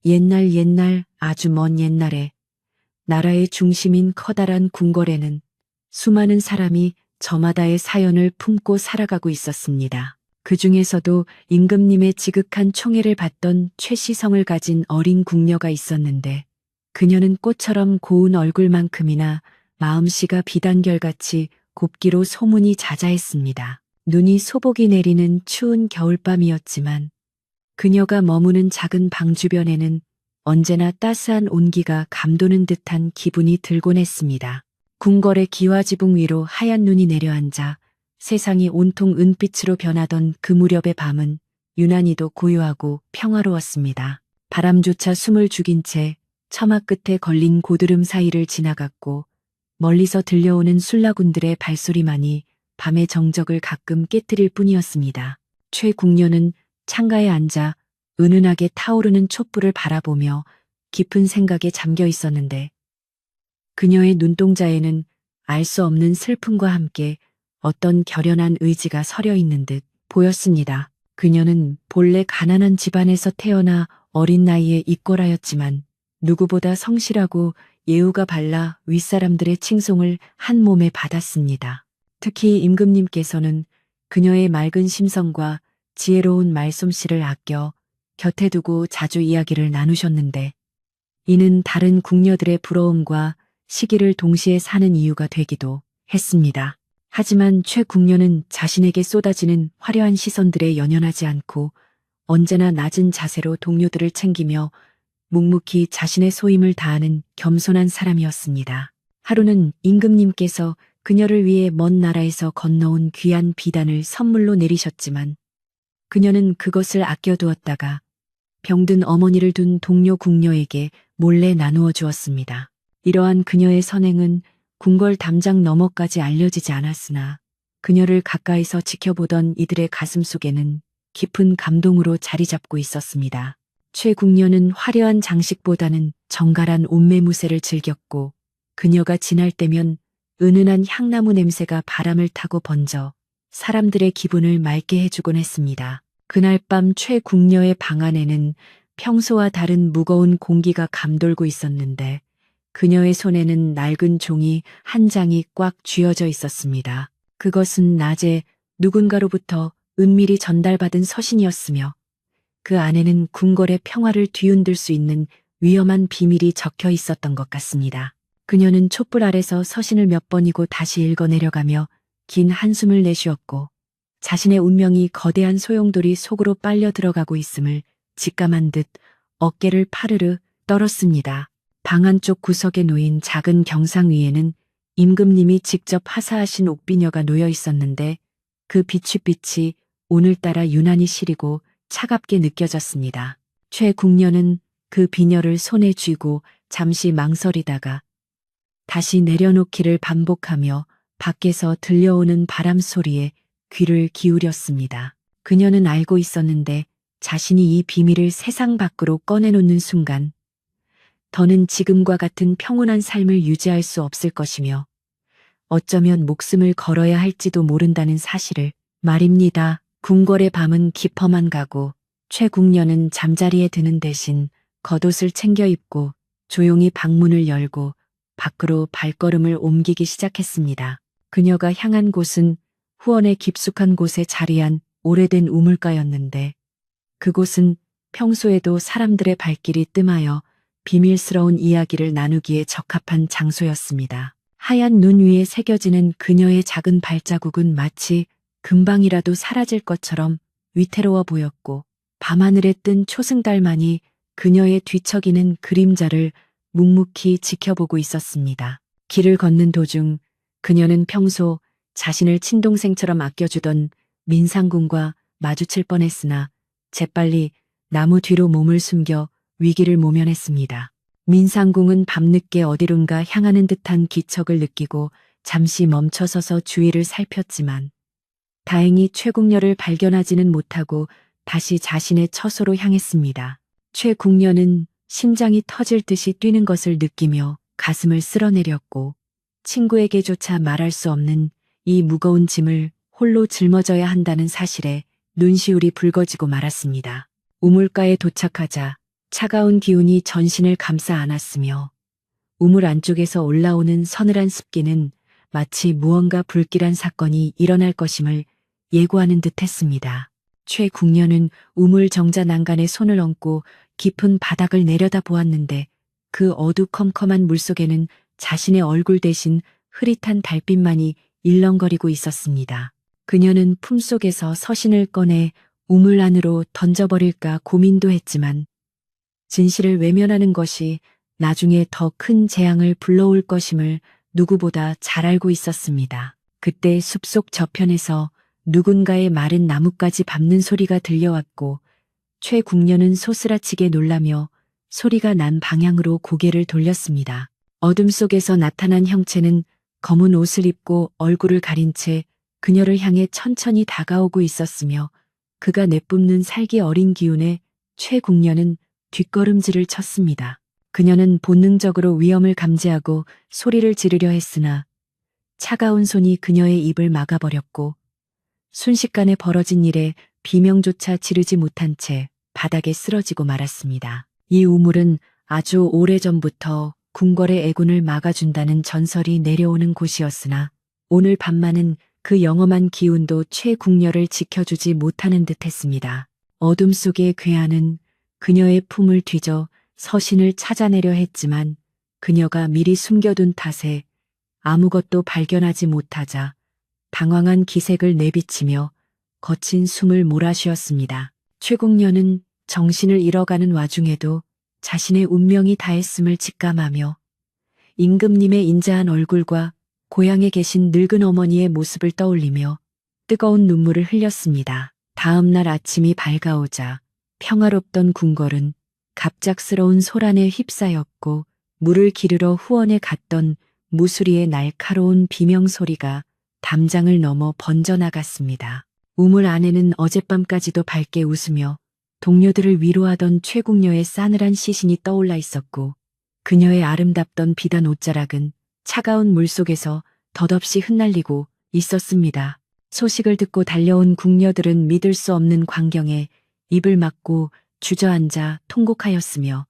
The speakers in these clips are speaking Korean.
옛날 아주 먼 옛날에 나라의 중심인 커다란 궁궐에는 수많은 사람이 저마다의 사연을 품고 살아가고 있었습니다. 그 중에서도 임금님의 지극한 총애를 받던 최시성을 가진 어린 궁녀가 있었는데 그녀는 꽃처럼 고운 얼굴만큼이나 마음씨가 비단결같이 곱기로 소문이 자자했습니다. 눈이 소복이 내리는 추운 겨울밤이었지만 그녀가 머무는 작은 방 주변에는 언제나 따스한 온기가 감도는 듯한 기분이 들곤 했습니다. 궁궐의 기와지붕 위로 하얀 눈이 내려앉아 세상이 온통 은빛으로 변하던 그 무렵의 밤은 유난히도 고요하고 평화로웠습니다. 바람조차 숨을 죽인 채 처마 끝에 걸린 고드름 사이를 지나갔고 멀리서 들려오는 술라군들의 발소리만이 밤의 정적을 가끔 깨뜨릴 뿐이었습니다. 최 궁녀는 창가에 앉아 은은하게 타오르는 촛불을 바라보며 깊은 생각에 잠겨 있었는데 그녀의 눈동자에는 알 수 없는 슬픔과 함께 어떤 결연한 의지가 서려 있는 듯 보였습니다. 그녀는 본래 가난한 집안에서 태어나 어린 나이에 입궐하였지만 누구보다 성실하고 예우가 발라 윗사람들의 칭송을 한 몸에 받았습니다. 특히 임금님께서는 그녀의 맑은 심성과 지혜로운 말솜씨를 아껴 곁에 두고 자주 이야기를 나누셨는데 이는 다른 궁녀들의 부러움과 시기를 동시에 사는 이유가 되기도 했습니다. 하지만 최 궁녀는 자신에게 쏟아지는 화려한 시선들에 연연하지 않고 언제나 낮은 자세로 동료들을 챙기며 묵묵히 자신의 소임을 다하는 겸손한 사람이었습니다. 하루는 임금님께서 그녀를 위해 먼 나라에서 건너온 귀한 비단을 선물로 내리셨지만 그녀는 그것을 아껴두었다가 병든 어머니를 둔 동료 궁녀에게 몰래 나누어 주었습니다. 이러한 그녀의 선행은 궁궐 담장 너머까지 알려지지 않았으나 그녀를 가까이서 지켜보던 이들의 가슴 속에는 깊은 감동으로 자리 잡고 있었습니다. 최 궁녀는 화려한 장식보다는 정갈한 옷매무새를 즐겼고 그녀가 지날 때면 은은한 향나무 냄새가 바람을 타고 번져 사람들의 기분을 맑게 해주곤 했습니다. 그날 밤 최 궁녀의 방 안에는 평소와 다른 무거운 공기가 감돌고 있었는데 그녀의 손에는 낡은 종이 한 장이 꽉 쥐어져 있었습니다. 그것은 낮에 누군가로부터 은밀히 전달받은 서신이었으며 그 안에는 궁궐의 평화를 뒤흔들 수 있는 위험한 비밀이 적혀 있었던 것 같습니다. 그녀는 촛불 아래서 서신을 몇 번이고 다시 읽어내려가며 긴 한숨을 내쉬었고 자신의 운명이 거대한 소용돌이 속으로 빨려 들어가고 있음을 직감한 듯 어깨를 파르르 떨었습니다. 방 안쪽 구석에 놓인 작은 경상 위에는 임금님이 직접 하사하신 옥비녀가 놓여 있었는데 그 비취빛이 오늘따라 유난히 시리고 차갑게 느껴졌습니다. 최 궁녀는 그 비녀를 손에 쥐고 잠시 망설이다가 다시 내려놓기를 반복하며 밖에서 들려오는 바람 소리에 귀를 기울였습니다. 그녀는 알고 있었는데 자신이 이 비밀을 세상 밖으로 꺼내놓는 순간 더는 지금과 같은 평온한 삶을 유지할 수 없을 것이며 어쩌면 목숨을 걸어야 할지도 모른다는 사실을 말입니다. 궁궐의 밤은 깊어만 가고 최 궁녀는 잠자리에 드는 대신 겉옷을 챙겨 입고 조용히 방문을 열고 밖으로 발걸음을 옮기기 시작했습니다. 그녀가 향한 곳은 후원의 깊숙한 곳에 자리한 오래된 우물가였는데 그곳은 평소에도 사람들의 발길이 뜸하여 비밀스러운 이야기를 나누기에 적합한 장소였습니다. 하얀 눈 위에 새겨지는 그녀의 작은 발자국은 마치 금방이라도 사라질 것처럼 위태로워 보였고 밤하늘에 뜬 초승달만이 그녀의 뒤척이는 그림자를 묵묵히 지켜보고 있었습니다. 길을 걷는 도중 그녀는 평소 자신을 친동생처럼 아껴주던 민상궁과 마주칠 뻔했으나 재빨리 나무 뒤로 몸을 숨겨 위기를 모면했습니다. 민상궁은 밤늦게 어디론가 향하는 듯한 기척을 느끼고 잠시 멈춰서서 주위를 살폈지만 다행히 최 궁녀를 발견하지는 못하고 다시 자신의 처소로 향했습니다. 최 궁녀는 심장이 터질 듯이 뛰는 것을 느끼며 가슴을 쓸어내렸고 친구에게조차 말할 수 없는 이 무거운 짐을 홀로 짊어져야 한다는 사실에 눈시울이 붉어지고 말았습니다. 우물가에 도착하자 차가운 기운이 전신을 감싸 안았으며 우물 안쪽에서 올라오는 서늘한 습기는 마치 무언가 불길한 사건이 일어날 것임을 예고하는 듯 했습니다. 최 궁녀는 우물 정자 난간에 손을 얹고 깊은 바닥을 내려다 보았는데 그 어두컴컴한 물속에는 자신의 얼굴 대신 흐릿한 달빛만이 일렁거리고 있었습니다. 그녀는 품속에서 서신을 꺼내 우물 안으로 던져버릴까 고민도 했지만 진실을 외면하는 것이 나중에 더 큰 재앙을 불러올 것임을 누구보다 잘 알고 있었습니다. 그때 숲속 저편에서 누군가의 마른 나뭇가지 밟는 소리가 들려왔고 최 궁녀는 소스라치게 놀라며 소리가 난 방향으로 고개를 돌렸습니다. 어둠 속에서 나타난 형체는 검은 옷을 입고 얼굴을 가린 채 그녀를 향해 천천히 다가오고 있었으며 그가 내뿜는 살기 어린 기운에 최 궁녀는 뒷걸음질을 쳤습니다. 그녀는 본능적으로 위험을 감지하고 소리를 지르려 했으나 차가운 손이 그녀의 입을 막아버렸고 순식간에 벌어진 일에 비명조차 지르지 못한 채 바닥에 쓰러지고 말았습니다. 이 우물은 아주 오래전부터 궁궐의 애군을 막아준다는 전설이 내려오는 곳이었으나 오늘 밤만은 그 영험한 기운도 최 궁녀를 지켜주지 못하는 듯했습니다. 어둠 속의 괴한은 그녀의 품을 뒤져 서신을 찾아내려 했지만 그녀가 미리 숨겨둔 탓에 아무것도 발견하지 못하자 당황한 기색을 내비치며 거친 숨을 몰아쉬었습니다. 최 궁녀는 정신을 잃어가는 와중에도 자신의 운명이 다했음을 직감하며 임금님의 인자한 얼굴과 고향에 계신 늙은 어머니의 모습을 떠올리며 뜨거운 눈물을 흘렸습니다. 다음 날 아침이 밝아오자 평화롭던 궁궐은 갑작스러운 소란에 휩싸였고 물을 기르러 후원에 갔던 무수리의 날카로운 비명소리가 담장을 넘어 번져나갔습니다. 우물 안에는 어젯밤까지도 밝게 웃으며 동료들을 위로하던 최 궁녀의 싸늘한 시신이 떠올라 있었고 그녀의 아름답던 비단 옷자락은 차가운 물속에서 덧없이 흩날리고 있었습니다. 소식을 듣고 달려온 궁녀들은 믿을 수 없는 광경에 입을 막고 주저앉아 통곡하였으며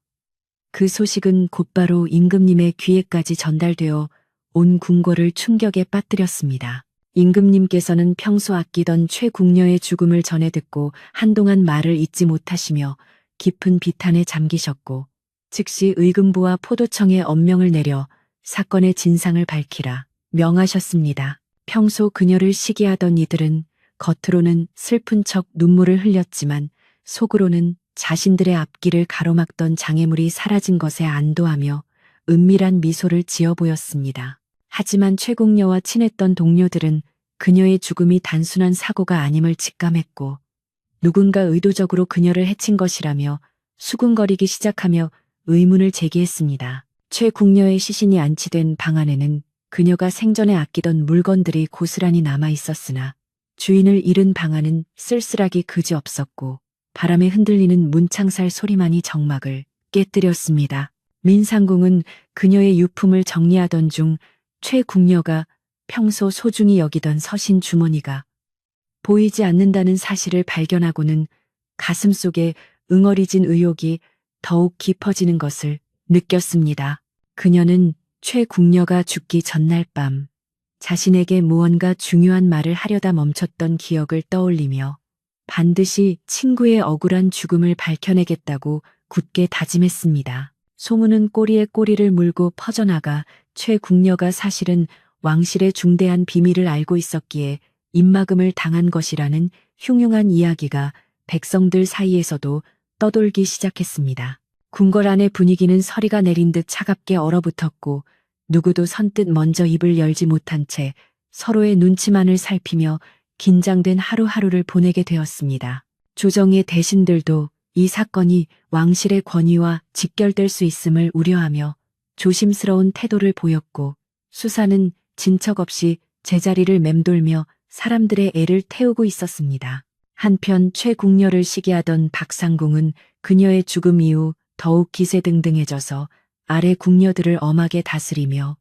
그 소식은 곧바로 임금님의 귀에까지 전달되어 온 궁궐을 충격에 빠뜨렸습니다. 임금님께서는 평소 아끼던 최 궁녀의 죽음을 전해 듣고 한동안 말을 잇지 못하시며 깊은 비탄에 잠기셨고 즉시 의금부와 포도청에 엄명을 내려 사건의 진상을 밝히라 명하셨습니다. 평소 그녀를 시기하던 이들은 겉으로는 슬픈 척 눈물을 흘렸지만 속으로는 자신들의 앞길을 가로막던 장애물이 사라진 것에 안도하며 은밀한 미소를 지어 보였습니다. 하지만 최 궁녀와 친했던 동료들은 그녀의 죽음이 단순한 사고가 아님을 직감했고 누군가 의도적으로 그녀를 해친 것이라며 수군거리기 시작하며 의문을 제기했습니다. 최 궁녀의 시신이 안치된 방 안에는 그녀가 생전에 아끼던 물건들이 고스란히 남아 있었으나 주인을 잃은 방 안은 쓸쓸하기 그지없었고 바람에 흔들리는 문창살 소리만이 정막을 깨뜨렸습니다. 민상궁은 그녀의 유품을 정리하던 중 최 궁녀가 평소 소중히 여기던 서신 주머니가 보이지 않는다는 사실을 발견하고는 가슴속에 응어리진 의욕이 더욱 깊어지는 것을 느꼈습니다. 그녀는 최 궁녀가 죽기 전날 밤 자신에게 무언가 중요한 말을 하려다 멈췄던 기억을 떠올리며 반드시 친구의 억울한 죽음을 밝혀내겠다고 굳게 다짐했습니다. 소문은 꼬리에 꼬리를 물고 퍼져나가 최 궁녀가 사실은 왕실의 중대한 비밀을 알고 있었기에 입막음을 당한 것이라는 흉흉한 이야기가 백성들 사이에서도 떠돌기 시작했습니다. 궁궐 안의 분위기는 서리가 내린 듯 차갑게 얼어붙었고 누구도 선뜻 먼저 입을 열지 못한 채 서로의 눈치만을 살피며 긴장된 하루하루를 보내게 되었습니다. 조정의 대신들도 이 사건이 왕실의 권위와 직결될 수 있음을 우려하며 조심스러운 태도를 보였고 수사는 진척 없이 제자리를 맴돌며 사람들의 애를 태우고 있었습니다. 한편 최 궁녀를 시기하던 박상궁은 그녀의 죽음 이후 더욱 기세등등해져서 아래 궁녀들을 엄하게 다스리며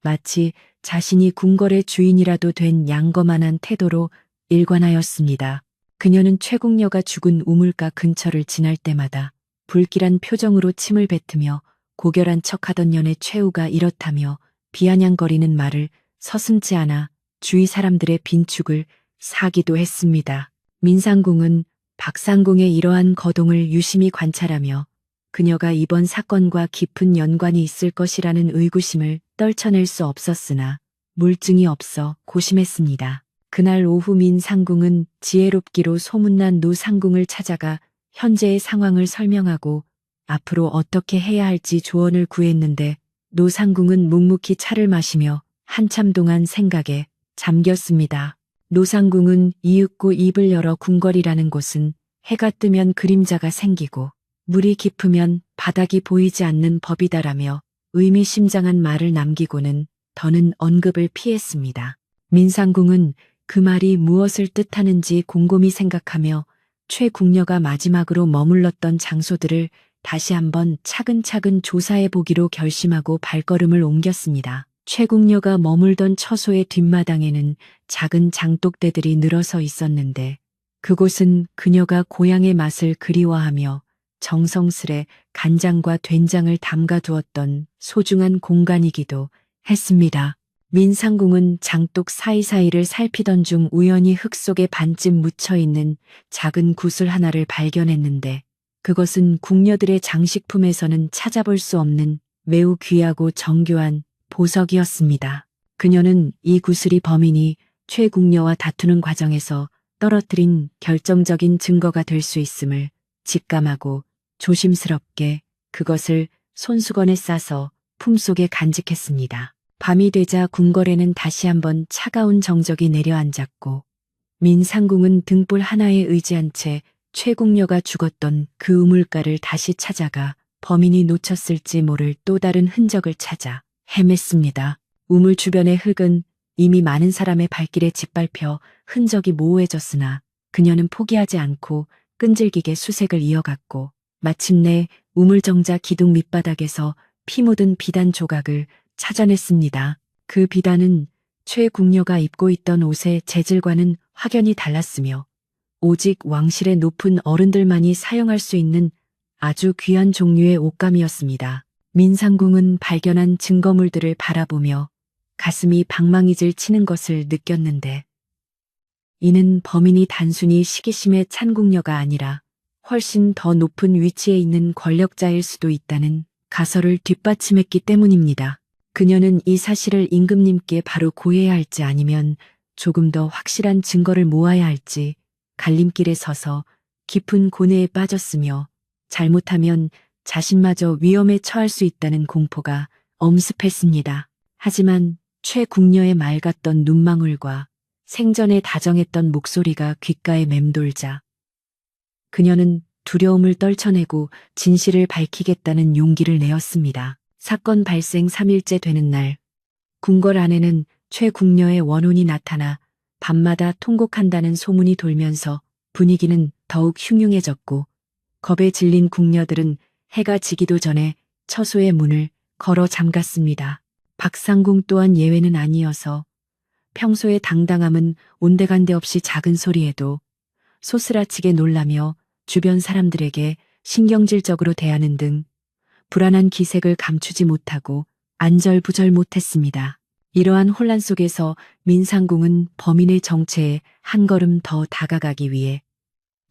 마치 자신이 궁궐의 주인이라도 된 양거만한 태도로 일관하였습니다. 그녀는 최 궁녀가 죽은 우물가 근처를 지날 때마다 불길한 표정으로 침을 뱉으며 고결한 척하던 년의 최후가 이렇다며 비아냥거리는 말을 서슴지 않아 주위 사람들의 빈축을 사기도 했습니다. 민상궁은 박상궁의 이러한 거동을 유심히 관찰하며 그녀가 이번 사건과 깊은 연관이 있을 것이라는 의구심을 떨쳐낼 수 없었으나 물증이 없어 고심했습니다. 그날 오후 민상궁은 지혜롭기로 소문난 노상궁을 찾아가 현재의 상황을 설명하고 앞으로 어떻게 해야 할지 조언을 구했는데 노상궁은 묵묵히 차를 마시며 한참 동안 생각에 잠겼습니다. 노상궁은 이윽고 입을 열어 궁궐이라는 곳은 해가 뜨면 그림자가 생기고 물이 깊으면 바닥이 보이지 않는 법이다라며 의미심장한 말을 남기고는 더는 언급을 피했습니다. 민상궁은 그 말이 무엇을 뜻하는지 곰곰이 생각하며 최궁녀가 마지막으로 머물렀던 장소들을 다시 한번 차근차근 조사해 보기로 결심하고 발걸음을 옮겼습니다. 최궁녀가 머물던 처소의 뒷마당에는 작은 장독대들이 늘어서 있었는데 그곳은 그녀가 고향의 맛을 그리워하며 정성스레 간장과 된장을 담가두었던 소중한 공간이기도 했습니다. 민상궁은 장독 사이사이를 살피던 중 우연히 흙 속에 반쯤 묻혀있는 작은 구슬 하나를 발견했는데 그것은 궁녀들의 장식품에서는 찾아볼 수 없는 매우 귀하고 정교한 보석이었습니다. 그녀는 이 구슬이 범인이 최궁녀와 다투는 과정에서 떨어뜨린 결정적인 증거가 될 수 있음을 직감하고 조심스럽게 그것을 손수건에 싸서 품속에 간직했습니다. 밤이 되자 궁궐에는 다시 한번 차가운 정적이 내려앉았고 민상궁은 등불 하나에 의지한 채 최궁녀가 죽었던 그 우물가를 다시 찾아가 범인이 놓쳤을지 모를 또 다른 흔적을 찾아 헤맸습니다. 우물 주변의 흙은 이미 많은 사람의 발길에 짓밟혀 흔적이 모호해졌으나 그녀는 포기하지 않고 끈질기게 수색을 이어갔고 마침내 우물정자 기둥 밑바닥에서 피 묻은 비단 조각을 찾아냈습니다. 그 비단은 최궁녀가 입고 있던 옷의 재질과는 확연히 달랐으며 오직 왕실의 높은 어른들만이 사용할 수 있는 아주 귀한 종류의 옷감이었습니다. 민상궁은 발견한 증거물들을 바라보며 가슴이 방망이질 치는 것을 느꼈는데 이는 범인이 단순히 시기심에 찬 궁녀가 아니라 훨씬 더 높은 위치에 있는 권력자일 수도 있다는 가설을 뒷받침했기 때문입니다. 그녀는 이 사실을 임금님께 바로 고해야 할지 아니면 조금 더 확실한 증거를 모아야 할지 갈림길에 서서 깊은 고뇌에 빠졌으며 잘못하면 자신마저 위험에 처할 수 있다는 공포가 엄습했습니다. 하지만 최궁녀의 맑았던 눈망울과 생전에 다정했던 목소리가 귓가에 맴돌자 그녀는 두려움을 떨쳐내고 진실을 밝히겠다는 용기를 내었습니다. 사건 발생 3일째 되는 날, 궁궐 안에는 최궁녀의 원혼이 나타나 밤마다 통곡한다는 소문이 돌면서 분위기는 더욱 흉흉해졌고 겁에 질린 궁녀들은 해가 지기도 전에 처소의 문을 걸어 잠갔습니다. 박상궁 또한 예외는 아니어서 평소의 당당함은 온데간데 없이 작은 소리에도 소스라치게 놀라며 주변 사람들에게 신경질적으로 대하는 등 불안한 기색을 감추지 못하고 안절부절 못했습니다. 이러한 혼란 속에서 민상궁은 범인의 정체에 한 걸음 더 다가가기 위해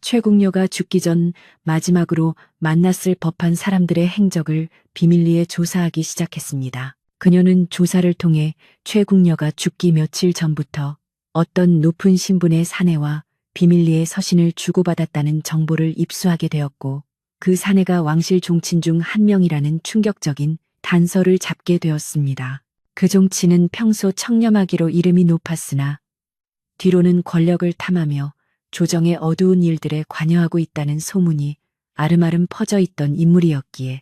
최궁녀가 죽기 전 마지막으로 만났을 법한 사람들의 행적을 비밀리에 조사하기 시작했습니다. 그녀는 조사를 통해 최궁녀가 죽기 며칠 전부터 어떤 높은 신분의 사내와 비밀리에 서신을 주고받았다는 정보를 입수하게 되었고 그 사내가 왕실 종친 중 한 명이라는 충격적인 단서를 잡게 되었습니다. 그 종친은 평소 청렴하기로 이름이 높았으나 뒤로는 권력을 탐하며 조정의 어두운 일들에 관여하고 있다는 소문이 아름아름 퍼져 있던 인물이었기에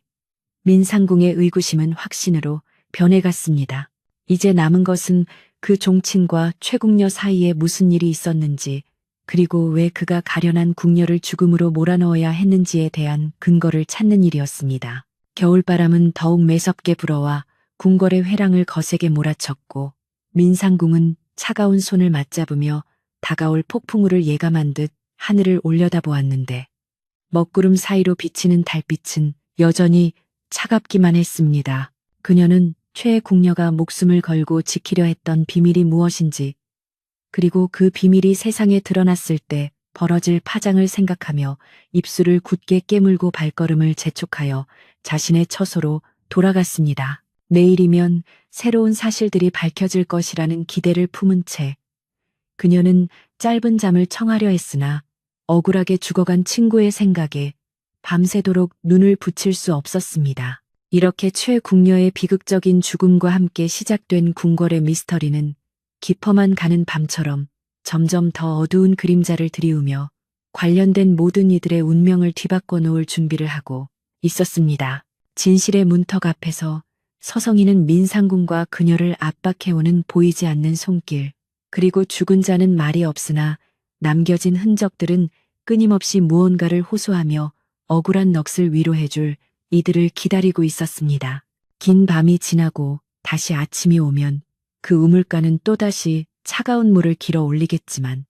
민상궁의 의구심은 확신으로 변해갔습니다. 이제 남은 것은 그 종친과 최궁녀 사이에 무슨 일이 있었는지 그리고 왜 그가 가련한 궁녀를 죽음으로 몰아넣어야 했는지에 대한 근거를 찾는 일이었습니다. 겨울바람은 더욱 매섭게 불어와 궁궐의 회랑을 거세게 몰아쳤고 민상궁은 차가운 손을 맞잡으며 다가올 폭풍우를 예감한 듯 하늘을 올려다보았는데 먹구름 사이로 비치는 달빛은 여전히 차갑기만 했습니다. 그녀는 최궁녀가 목숨을 걸고 지키려 했던 비밀이 무엇인지, 그리고 그 비밀이 세상에 드러났을 때 벌어질 파장을 생각하며 입술을 굳게 깨물고 발걸음을 재촉하여 자신의 처소로 돌아갔습니다. 내일이면 새로운 사실들이 밝혀질 것이라는 기대를 품은 채 그녀는 짧은 잠을 청하려 했으나 억울하게 죽어간 친구의 생각에 밤새도록 눈을 붙일 수 없었습니다. 이렇게 최궁녀의 비극적인 죽음과 함께 시작된 궁궐의 미스터리는 깊어만 가는 밤처럼 점점 더 어두운 그림자를 드리우며 관련된 모든 이들의 운명을 뒤바꿔 놓을 준비를 하고 있었습니다. 진실의 문턱 앞에서 서성이는 민상궁과 그녀를 압박해오는 보이지 않는 손길, 그리고 죽은 자는 말이 없으나 남겨진 흔적들은 끊임없이 무언가를 호소하며 억울한 넋을 위로해줄 이들을 기다리고 있었습니다. 긴 밤이 지나고 다시 아침이 오면 그 우물가는 또다시 차가운 물을 길어 올리겠지만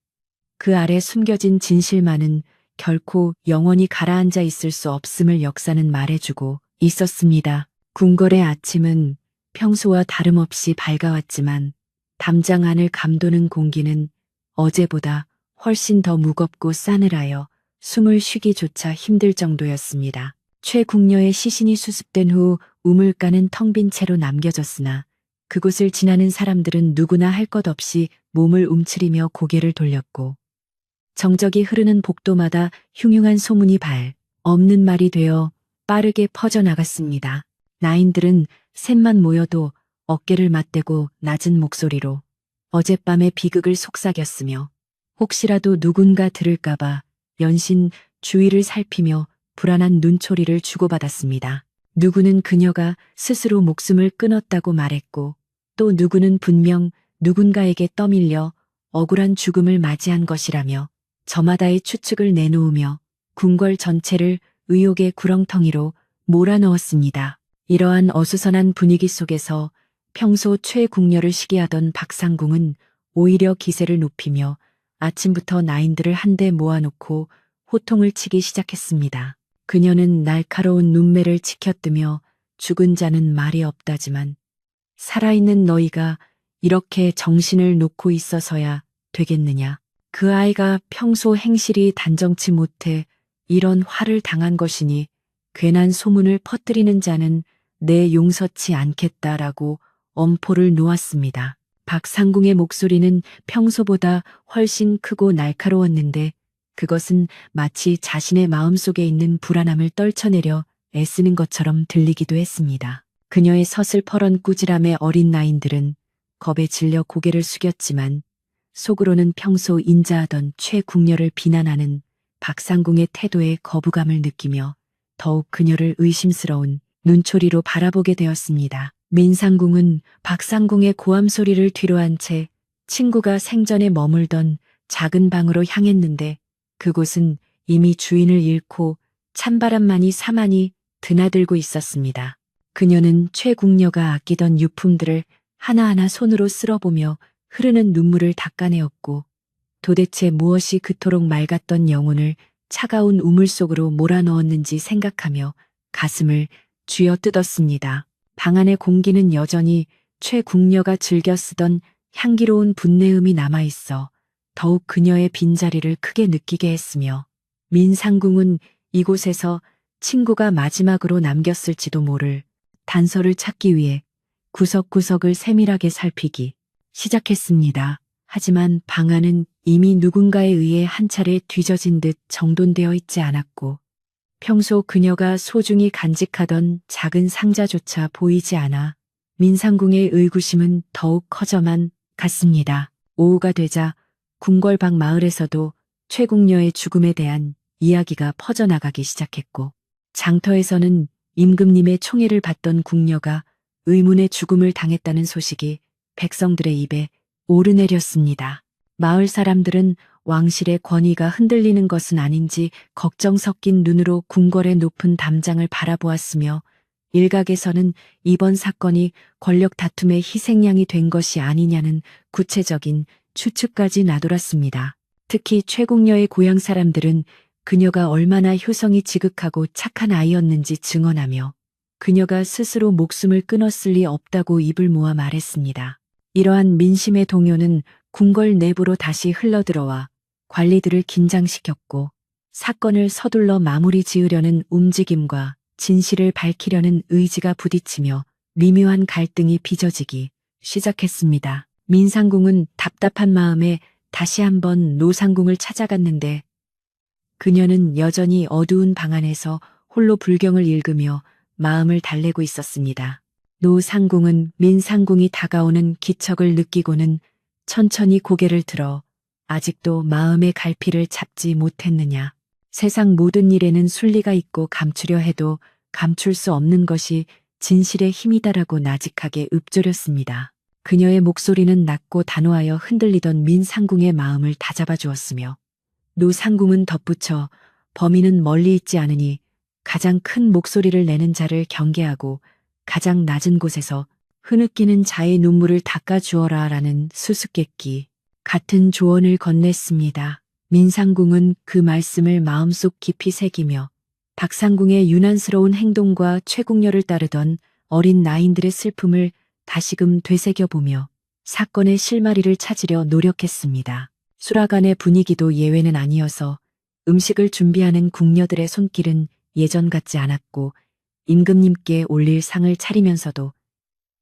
그 아래 숨겨진 진실만은 결코 영원히 가라앉아 있을 수 없음을 역사는 말해주고 있었습니다. 궁궐의 아침은 평소와 다름없이 밝아왔지만 담장 안을 감도는 공기는 어제보다 훨씬 더 무겁고 싸늘하여 숨을 쉬기조차 힘들 정도였습니다. 최궁녀의 시신이 수습된 후 우물가는 텅 빈 채로 남겨졌으나 그곳을 지나는 사람들은 누구나 할 것 없이 몸을 움츠리며 고개를 돌렸고 정적이 흐르는 복도마다 흉흉한 소문이 없는 말이 되어 빠르게 퍼져나갔습니다. 나인들은 셋만 모여도 어깨를 맞대고 낮은 목소리로 어젯밤의 비극을 속삭였으며 혹시라도 누군가 들을까봐 연신 주위를 살피며 불안한 눈초리를 주고받았습니다. 누구는 그녀가 스스로 목숨을 끊었다고 말했고 또 누구는 분명 누군가에게 떠밀려 억울한 죽음을 맞이한 것이라며 저마다의 추측을 내놓으며 궁궐 전체를 의혹의 구렁텅이로 몰아넣었습니다. 이러한 어수선한 분위기 속에서 평소 최궁녀를 시기하던 박상궁은 오히려 기세를 높이며 아침부터 나인들을 한데 모아놓고 호통을 치기 시작했습니다. 그녀는 날카로운 눈매를 치켜뜨며 죽은 자는 말이 없다지만 살아있는 너희가 이렇게 정신을 놓고 있어서야 되겠느냐. 그 아이가 평소 행실이 단정치 못해 이런 화를 당한 것이니 괜한 소문을 퍼뜨리는 자는 내 용서치 않겠다라고 엄포를 놓았습니다. 박상궁의 목소리는 평소보다 훨씬 크고 날카로웠는데 그것은 마치 자신의 마음속에 있는 불안함을 떨쳐내려 애쓰는 것처럼 들리기도 했습니다. 그녀의 서슬퍼런 꾸지람에 어린 나인들은 겁에 질려 고개를 숙였지만 속으로는 평소 인자하던 최궁녀를 비난하는 박상궁의 태도에 거부감을 느끼며 더욱 그녀를 의심스러운 눈초리로 바라보게 되었습니다. 민상궁은 박상궁의 고함 소리를 뒤로한 채 친구가 생전에 머물던 작은 방으로 향했는데 그곳은 이미 주인을 잃고 찬바람만이 사만이 드나들고 있었습니다. 그녀는 최궁녀가 아끼던 유품들을 하나하나 손으로 쓸어보며 흐르는 눈물을 닦아내었고 도대체 무엇이 그토록 맑았던 영혼을 차가운 우물 속으로 몰아넣었는지 생각하며 가슴을 쥐어뜯었습니다. 방 안의 공기는 여전히 최궁녀가 즐겨 쓰던 향기로운 분내음이 남아있어 더욱 그녀의 빈자리를 크게 느끼게 했으며 민상궁은 이곳에서 친구가 마지막으로 남겼을지도 모를 단서를 찾기 위해 구석구석을 세밀하게 살피기 시작했습니다. 하지만 방 안은 이미 누군가에 의해 한 차례 뒤져진 듯 정돈되어 있지 않았고 평소 그녀가 소중히 간직하던 작은 상자조차 보이지 않아 민상궁의 의구심은 더욱 커져만 갔습니다. 오후가 되자 궁궐 밖 마을에서도 최궁녀의 죽음에 대한 이야기가 퍼져나가기 시작했고 장터에서는 임금님의 총애를 받던 궁녀가 의문의 죽음을 당했다는 소식이 백성들의 입에 오르내렸습니다. 마을 사람들은 왕실의 권위가 흔들리는 것은 아닌지 걱정 섞인 눈으로 궁궐의 높은 담장을 바라보았으며 일각에서는 이번 사건이 권력 다툼의 희생양이 된 것이 아니냐는 구체적인 추측까지 나돌았습니다. 특히 최궁녀의 고향 사람들은 그녀가 얼마나 효성이 지극하고 착한 아이였는지 증언하며 그녀가 스스로 목숨을 끊었을 리 없다고 입을 모아 말했습니다. 이러한 민심의 동요는 궁궐 내부로 다시 흘러들어와 관리들을 긴장시켰고 사건을 서둘러 마무리 지으려는 움직임과 진실을 밝히려는 의지가 부딪히며 미묘한 갈등이 빚어지기 시작했습니다. 민상궁은 답답한 마음에 다시 한번 노상궁을 찾아갔는데 그녀는 여전히 어두운 방 안에서 홀로 불경을 읽으며 마음을 달래고 있었습니다. 노상궁은 민상궁이 다가오는 기척을 느끼고는 천천히 고개를 들어 아직도 마음의 갈피를 잡지 못했느냐. 세상 모든 일에는 순리가 있고 감추려 해도 감출 수 없는 것이 진실의 힘이다라고 나직하게 읊조렸습니다. 그녀의 목소리는 낮고 단호하여 흔들리던 민상궁의 마음을 다잡아 주었으며 노상궁은 덧붙여 범인은 멀리 있지 않으니 가장 큰 목소리를 내는 자를 경계하고 가장 낮은 곳에서 흐느끼는 자의 눈물을 닦아 주어라 라는 수수께끼 같은 조언을 건넸습니다. 민상궁은 그 말씀을 마음속 깊이 새기며 박상궁의 유난스러운 행동과 최궁녀를 따르던 어린 나인들의 슬픔을 다시금 되새겨보며 사건의 실마리를 찾으려 노력했습니다. 수라간의 분위기도 예외는 아니어서 음식을 준비하는 궁녀들의 손길은 예전 같지 않았고 임금님께 올릴 상을 차리면서도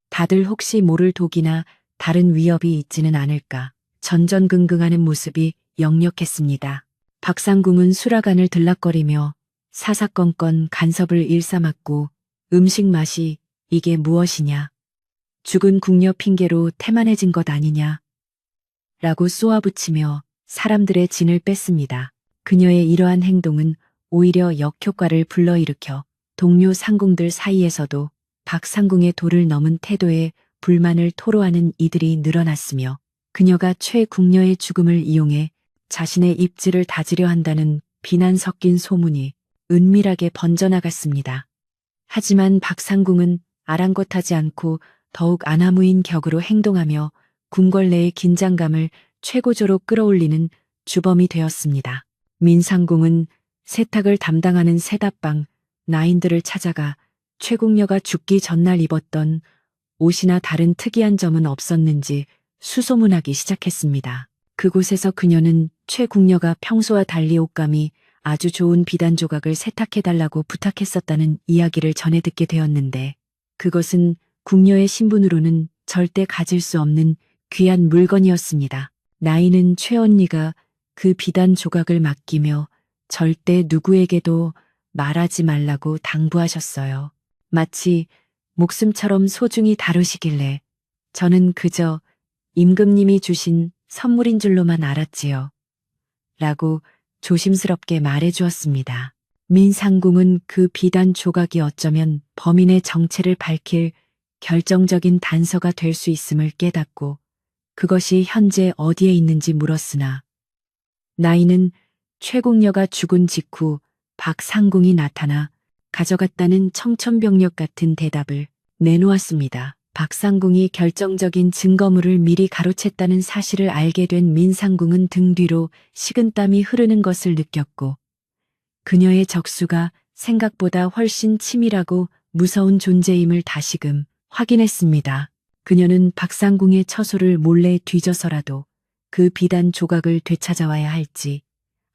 다들 혹시 모를 독이나 다른 위협이 있지는 않을까 전전긍긍하는 모습이 역력했습니다. 박상궁은 수라간을 들락거리며 사사건건 간섭을 일삼았고 음식 맛이 이게 무엇이냐. 죽은 궁녀 핑계로 태만해진 것 아니냐. 라고 쏘아붙이며 사람들의 진을 뺐습니다. 그녀의 이러한 행동은 오히려 역효과를 불러일으켜 동료 상궁들 사이에서도 박상궁의 도를 넘은 태도에 불만을 토로하는 이들이 늘어났으며 그녀가 최궁녀의 죽음을 이용해 자신의 입지를 다지려 한다는 비난 섞인 소문이 은밀하게 번져나갔습니다. 하지만 박상궁은 아랑곳하지 않고 더욱 아나무인 격으로 행동하며 궁궐 내의 긴장감을 최고조로 끌어올리는 주범이 되었습니다. 민상궁은 세탁을 담당하는 세답방 나인들을 찾아가 최궁녀가 죽기 전날 입었던 옷이나 다른 특이한 점은 없었는지 수소문하기 시작했습니다. 그곳에서 그녀는 최궁녀가 평소와 달리 옷감이 아주 좋은 비단 조각을 세탁해달라고 부탁했었다는 이야기를 전해 듣게 되었는데 그것은 궁녀의 신분으로는 절대 가질 수 없는 귀한 물건이었습니다. 나이는 최언니가 그 비단 조각을 맡기며 절대 누구에게도 말하지 말라고 당부하셨어요. 마치 목숨처럼 소중히 다루시길래 저는 그저 임금님이 주신 선물인 줄로만 알았지요. 라고 조심스럽게 말해주었습니다. 민상궁은 그 비단 조각이 어쩌면 범인의 정체를 밝힐 결정적인 단서가 될 수 있음을 깨닫고 그것이 현재 어디에 있는지 물었으나 나이는 최궁녀가 죽은 직후 박상궁이 나타나 가져갔다는 청천벽력 같은 대답을 내놓았습니다. 박상궁이 결정적인 증거물을 미리 가로챘다는 사실을 알게 된 민상궁은 등 뒤로 식은땀이 흐르는 것을 느꼈고 그녀의 적수가 생각보다 훨씬 치밀하고 무서운 존재임을 다시금 확인했습니다. 그녀는 박상궁의 처소를 몰래 뒤져서라도 그 비단 조각을 되찾아와야 할지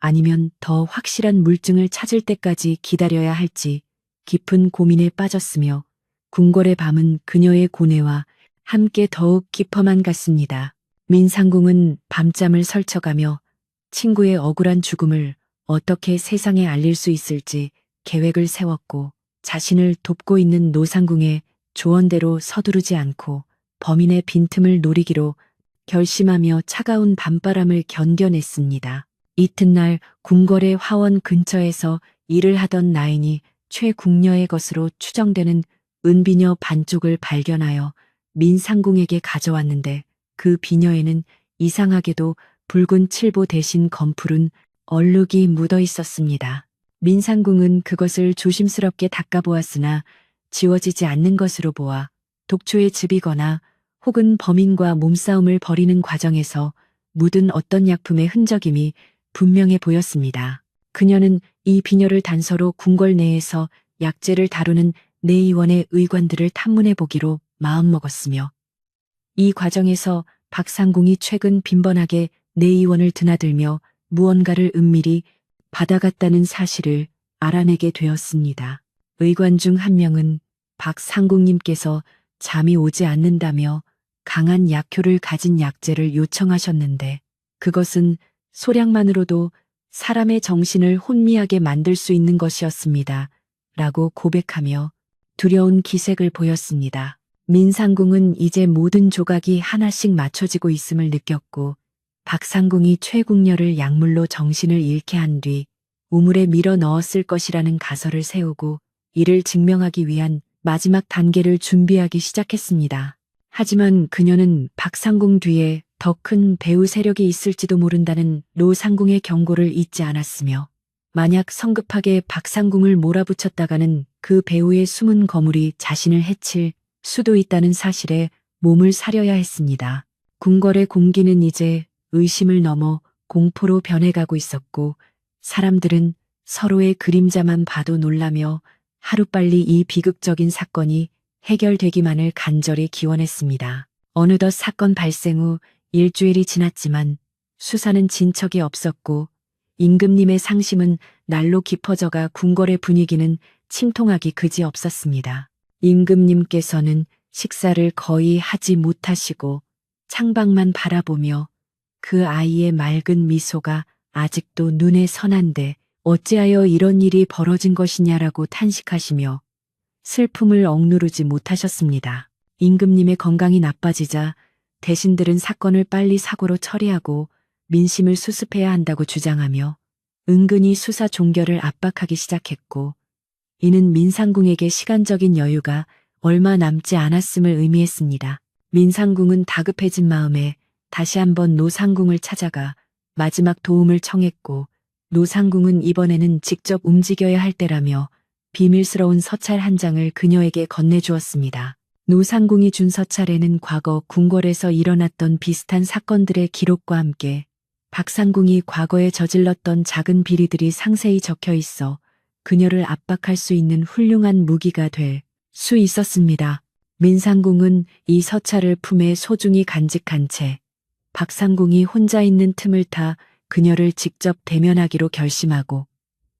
아니면 더 확실한 물증을 찾을 때까지 기다려야 할지 깊은 고민에 빠졌으며 궁궐의 밤은 그녀의 고뇌와 함께 더욱 깊어만 갔습니다. 민상궁은 밤잠을 설쳐가며 친구의 억울한 죽음을 어떻게 세상에 알릴 수 있을지 계획을 세웠고 자신을 돕고 있는 노상궁의 조언대로 서두르지 않고 범인의 빈틈을 노리기로 결심하며 차가운 밤바람을 견뎌냈습니다. 이튿날 궁궐의 화원 근처에서 일을 하던 나인이 최궁녀의 것으로 추정되는 은비녀 반쪽을 발견하여 민상궁에게 가져왔는데 그 비녀에는 이상하게도 붉은 칠보 대신 검푸른 얼룩이 묻어 있었습니다. 민상궁은 그것을 조심스럽게 닦아보았으나 지워지지 않는 것으로 보아 독초에 즙이거나 혹은 범인과 몸싸움을 벌이는 과정에서 묻은 어떤 약품의 흔적임이 분명해 보였습니다. 그녀는 이 비녀를 단서로 궁궐 내에서 약재를 다루는 내의원의 의관들을 탐문해 보기로 마음먹었으며 이 과정에서 박상궁이 최근 빈번하게 내의원을 드나들며 무언가를 은밀히 받아갔다는 사실을 알아내게 되었습니다. 의관 중 한 명은 박상궁님께서 잠이 오지 않는다며 강한 약효를 가진 약재를 요청하셨는데 그것은 소량만으로도 사람의 정신을 혼미하게 만들 수 있는 것이었습니다. 라고 고백하며 두려운 기색을 보였습니다. 민상궁은 이제 모든 조각이 하나씩 맞춰지고 있음을 느꼈고 박상궁이 최궁녀를 약물로 정신을 잃게 한 뒤 우물에 밀어 넣었을 것이라는 가설을 세우고 이를 증명하기 위한 마지막 단계를 준비하기 시작했습니다. 하지만 그녀는 박상궁 뒤에 더 큰 배후 세력이 있을지도 모른다는 노상궁의 경고를 잊지 않았으며 만약 성급하게 박상궁을 몰아붙였다가는 그 배후의 숨은 거물이 자신을 해칠 수도 있다는 사실에 몸을 사려야 했습니다. 궁궐의 공기는 이제 의심을 넘어 공포로 변해가고 있었고 사람들은 서로의 그림자만 봐도 놀라며 하루빨리 이 비극적인 사건이 해결되기만을 간절히 기원했습니다. 어느덧 사건 발생 후 일주일이 지났지만 수사는 진척이 없었고 임금님의 상심은 날로 깊어져가 궁궐의 분위기는 침통하기 그지없었습니다. 임금님께서는 식사를 거의 하지 못하시고 창밖만 바라보며 그 아이의 맑은 미소가 아직도 눈에 선한데 어찌하여 이런 일이 벌어진 것이냐라고 탄식하시며 슬픔을 억누르지 못하셨습니다. 임금님의 건강이 나빠지자 대신들은 사건을 빨리 사고로 처리하고 민심을 수습해야 한다고 주장하며 은근히 수사 종결을 압박하기 시작했고 이는 민상궁에게 시간적인 여유가 얼마 남지 않았음을 의미했습니다. 민상궁은 다급해진 마음에 다시 한번 노상궁을 찾아가 마지막 도움을 청했고 노상궁은 이번에는 직접 움직여야 할 때라며 비밀스러운 서찰 한 장을 그녀에게 건네주었습니다. 노상궁이 준 서찰에는 과거 궁궐에서 일어났던 비슷한 사건들의 기록과 함께 박상궁이 과거에 저질렀던 작은 비리들이 상세히 적혀 있어 그녀를 압박할 수 있는 훌륭한 무기가 될 수 있었습니다. 민상궁은 이 서찰을 품에 소중히 간직한 채 박상궁이 혼자 있는 틈을 타 그녀를 직접 대면하기로 결심하고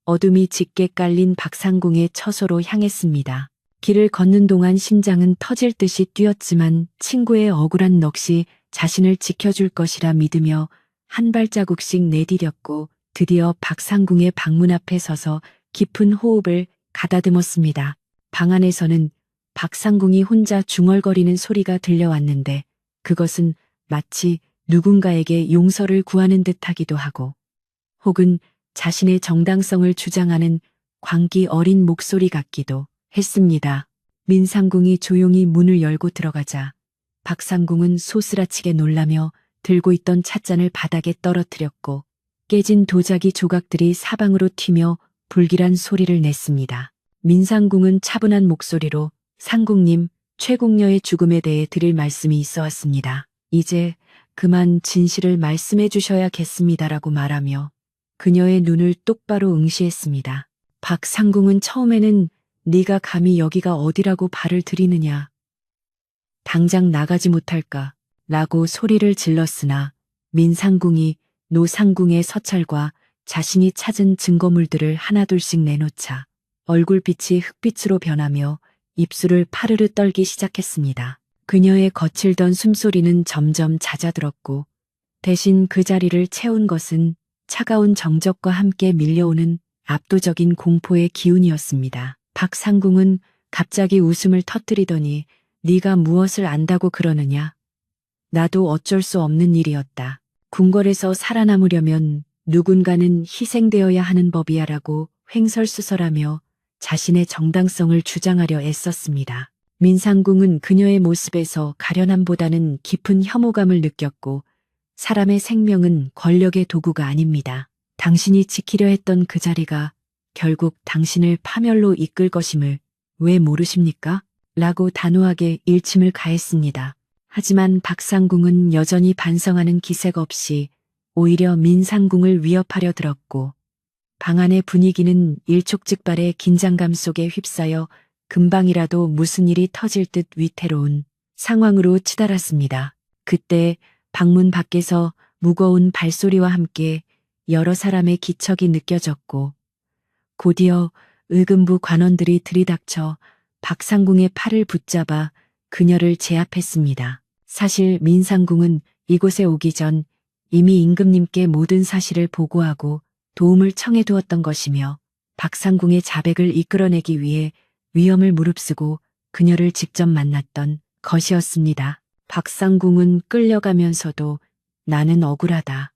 어둠이 짙게 깔린 박상궁의 처소로 향했습니다. 길을 걷는 동안 심장은 터질 듯이 뛰었지만 친구의 억울한 넋이 자신을 지켜줄 것이라 믿으며 한 발자국씩 내디뎠고 드디어 박상궁의 방문 앞에 서서 깊은 호흡을 가다듬었습니다. 방 안에서는 박상궁이 혼자 중얼거리는 소리가 들려왔는데 그것은 마치 누군가에게 용서를 구하는 듯하기도 하고 혹은 자신의 정당성을 주장하는 광기 어린 목소리 같기도 했습니다. 민상궁이 조용히 문을 열고 들어가자 박상궁은 소스라치게 놀라며 들고 있던 찻잔을 바닥에 떨어뜨렸고 깨진 도자기 조각들이 사방으로 튀며 불길한 소리를 냈습니다. 민상궁은 차분한 목소리로 상궁님, 최궁녀의 죽음에 대해 드릴 말씀이 있어 왔습니다. 이제 그만 진실을 말씀해 주셔야겠습니다라고 말하며 그녀의 눈을 똑바로 응시했습니다. 박상궁은 처음에는 네가 감히 여기가 어디라고 발을 들이느냐. 당장 나가지 못할까 라고 소리를 질렀으나 민상궁이 노상궁의 서찰과 자신이 찾은 증거물들을 하나둘씩 내놓자 얼굴빛이 흑빛으로 변하며 입술을 파르르 떨기 시작했습니다. 그녀의 거칠던 숨소리는 점점 잦아들었고 대신 그 자리를 채운 것은 차가운 정적과 함께 밀려오는 압도적인 공포의 기운이었습니다. 박상궁은 갑자기 웃음을 터뜨리더니 네가 무엇을 안다고 그러느냐. 나도 어쩔 수 없는 일이었다. 궁궐에서 살아남으려면 누군가는 희생되어야 하는 법이야라고 횡설수설하며 자신의 정당성을 주장하려 애썼습니다. 민상궁은 그녀의 모습에서 가련함보다는 깊은 혐오감을 느꼈고 사람의 생명은 권력의 도구가 아닙니다. 당신이 지키려 했던 그 자리가 결국 당신을 파멸로 이끌 것임을 왜 모르십니까? 라고 단호하게 일침을 가했습니다. 하지만 박상궁은 여전히 반성하는 기색 없이 오히려 민상궁을 위협하려 들었고 방 안의 분위기는 일촉즉발의 긴장감 속에 휩싸여 금방이라도 무슨 일이 터질 듯 위태로운 상황으로 치달았습니다. 그때 방문 밖에서 무거운 발소리와 함께 여러 사람의 기척이 느껴졌고 곧이어 의금부 관원들이 들이닥쳐 박상궁의 팔을 붙잡아 그녀를 제압했습니다. 사실 민상궁은 이곳에 오기 전 이미 임금님께 모든 사실을 보고하고 도움을 청해 두었던 것이며 박상궁의 자백을 이끌어내기 위해 위험을 무릅쓰고 그녀를 직접 만났던 것이었습니다. 박상궁은 끌려가면서도 나는 억울하다.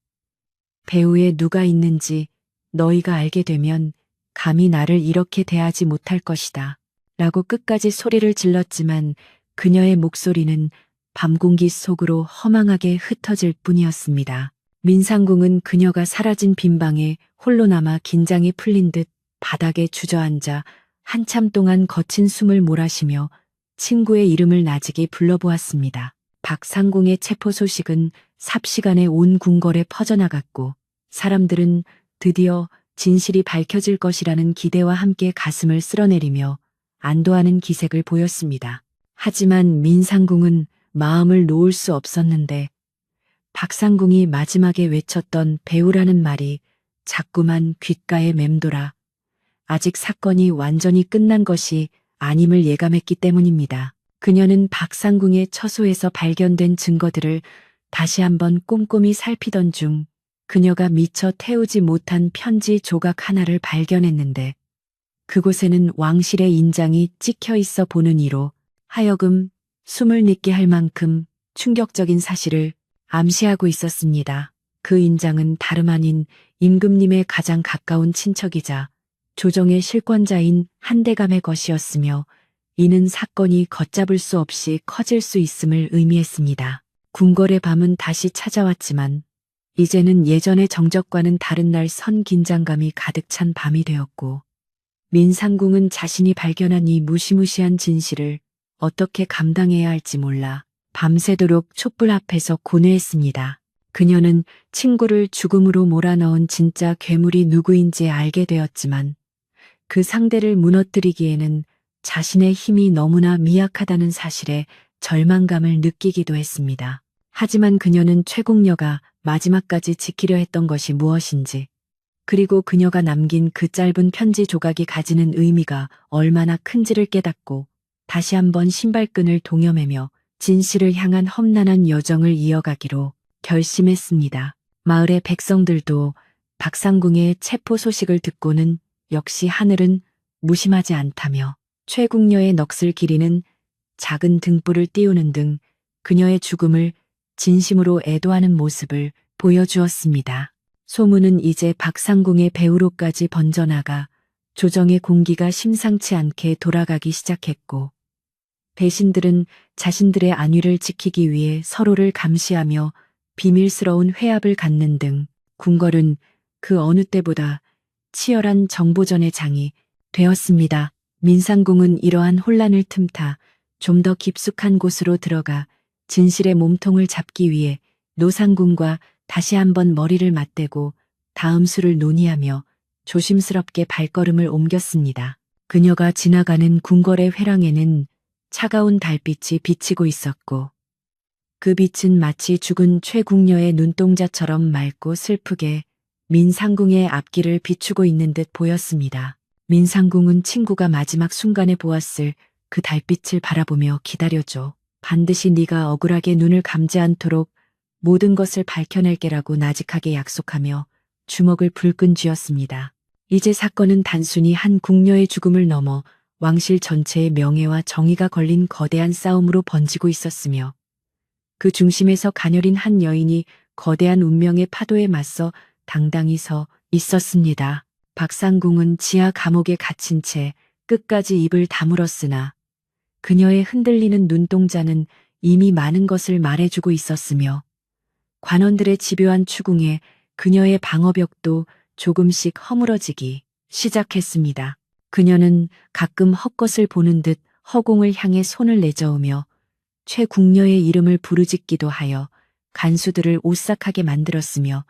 배후에 누가 있는지 너희가 알게 되면 감히 나를 이렇게 대하지 못할 것이다. 라고 끝까지 소리를 질렀지만 그녀의 목소리는 밤 공기 속으로 허망하게 흩어질 뿐이었습니다. 민상궁은 그녀가 사라진 빈방에 홀로 남아 긴장이 풀린 듯 바닥에 주저앉아 한참 동안 거친 숨을 몰아쉬며 친구의 이름을 나직이 불러보았습니다. 박상궁의 체포 소식은 삽시간에 온 궁궐에 퍼져나갔고 사람들은 드디어 진실이 밝혀질 것이라는 기대와 함께 가슴을 쓸어내리며 안도하는 기색을 보였습니다. 하지만 민상궁은 마음을 놓을 수 없었는데 박상궁이 마지막에 외쳤던 배우라는 말이 자꾸만 귓가에 맴돌아 아직 사건이 완전히 끝난 것이 아님을 예감했기 때문입니다. 그녀는 박상궁의 처소에서 발견된 증거들을 다시 한번 꼼꼼히 살피던 중 그녀가 미처 태우지 못한 편지 조각 하나를 발견했는데 그곳에는 왕실의 인장이 찍혀 있어 보는 이로 하여금 숨을 늦게 할 만큼 충격적인 사실을 암시하고 있었습니다. 그 인장은 다름 아닌 임금님의 가장 가까운 친척이자 조정의 실권자인 한대감의 것이었으며 이는 사건이 걷잡을 수 없이 커질 수 있음을 의미했습니다. 궁궐의 밤은 다시 찾아왔지만 이제는 예전의 정적과는 다른 날 선 긴장감이 가득 찬 밤이 되었고 민상궁은 자신이 발견한 이 무시무시한 진실을 어떻게 감당해야 할지 몰라 밤새도록 촛불 앞에서 고뇌했습니다. 그녀는 친구를 죽음으로 몰아넣은 진짜 괴물이 누구인지 알게 되었지만 그 상대를 무너뜨리기에는 자신의 힘이 너무나 미약하다는 사실에 절망감을 느끼기도 했습니다. 하지만 그녀는 최궁녀가 마지막까지 지키려 했던 것이 무엇인지 그리고 그녀가 남긴 그 짧은 편지 조각이 가지는 의미가 얼마나 큰지를 깨닫고 다시 한번 신발끈을 동여매며 진실을 향한 험난한 여정을 이어가기로 결심했습니다. 마을의 백성들도 박상궁의 체포 소식을 듣고는 역시 하늘은 무심하지 않다며 최궁녀의 넋을 기리는 작은 등불을 띄우는 등 그녀의 죽음을 진심으로 애도하는 모습을 보여주었습니다. 소문은 이제 박상궁의 배후로까지 번져나가 조정의 공기가 심상치 않게 돌아가기 시작했고 배신들은 자신들의 안위를 지키기 위해 서로를 감시하며 비밀스러운 회합을 갖는 등 궁궐은 그 어느 때보다 치열한 정보전의 장이 되었습니다. 민상궁은 이러한 혼란을 틈타 좀 더 깊숙한 곳으로 들어가 진실의 몸통을 잡기 위해 노상궁과 다시 한번 머리를 맞대고 다음 수를 논의하며 조심스럽게 발걸음을 옮겼습니다. 그녀가 지나가는 궁궐의 회랑에는 차가운 달빛이 비치고 있었고 그 빛은 마치 죽은 최궁녀의 눈동자처럼 맑고 슬프게 민상궁의 앞길을 비추고 있는 듯 보였습니다. 민상궁은 친구가 마지막 순간에 보았을 그 달빛을 바라보며 기다려줘. 반드시 네가 억울하게 눈을 감지 않도록 모든 것을 밝혀낼게라고 나직하게 약속하며 주먹을 불끈 쥐었습니다. 이제 사건은 단순히 한 궁녀의 죽음을 넘어 왕실 전체의 명예와 정의가 걸린 거대한 싸움으로 번지고 있었으며 그 중심에서 가녀린 한 여인이 거대한 운명의 파도에 맞서 당당히 서 있었습니다. 박상궁은 지하 감옥에 갇힌 채 끝까지 입을 다물었으나 그녀의 흔들리는 눈동자는 이미 많은 것을 말해주고 있었으며 관원들의 집요한 추궁에 그녀의 방어벽도 조금씩 허물어지기 시작했습니다. 그녀는 가끔 헛것을 보는 듯 허공을 향해 손을 내저으며 최궁녀의 이름을 부르짖기도 하여 간수들을 오싹하게 만들었으며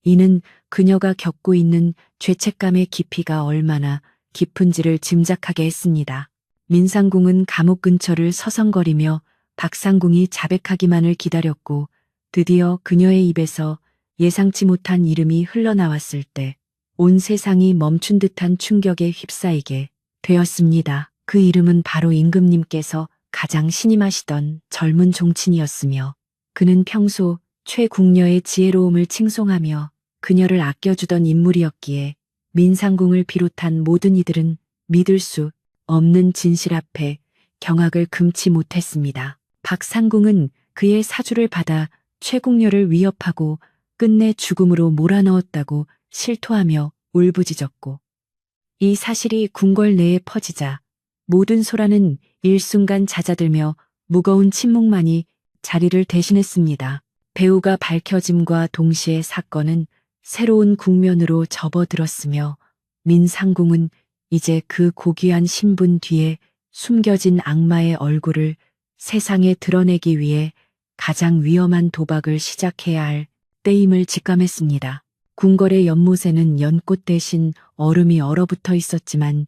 이는 그녀가 겪고 있는 죄책감의 깊이가 얼마나 깊은지를 짐작하게 했습니다. 민상궁은 감옥 근처를 서성거리며 박상궁이 자백하기만을 기다렸고 드디어 그녀의 입에서 예상치 못한 이름이 흘러나왔을 때 온 세상이 멈춘 듯한 충격에 휩싸이게 되었습니다. 그 이름은 바로 임금님께서 가장 신임하시던 젊은 종친이었으며 그는 평소 최궁녀의 지혜로움을 칭송하며 그녀를 아껴주던 인물이었기에 민상궁을 비롯한 모든 이들은 믿을 수 없는 진실 앞에 경악을 금치 못했습니다. 박상궁은 그의 사주를 받아 최궁녀를 위협하고 끝내 죽음으로 몰아넣었다고 실토하며 울부짖었고 이 사실이 궁궐 내에 퍼지자 모든 소란은 일순간 잦아들며 무거운 침묵만이 자리를 대신했습니다. 배우가 밝혀짐과 동시에 사건은 새로운 국면으로 접어들었으며 민상궁은 이제 그 고귀한 신분 뒤에 숨겨진 악마의 얼굴을 세상에 드러내기 위해 가장 위험한 도박을 시작해야 할 때임을 직감했습니다. 궁궐의 연못에는 연꽃 대신 얼음이 얼어붙어 있었지만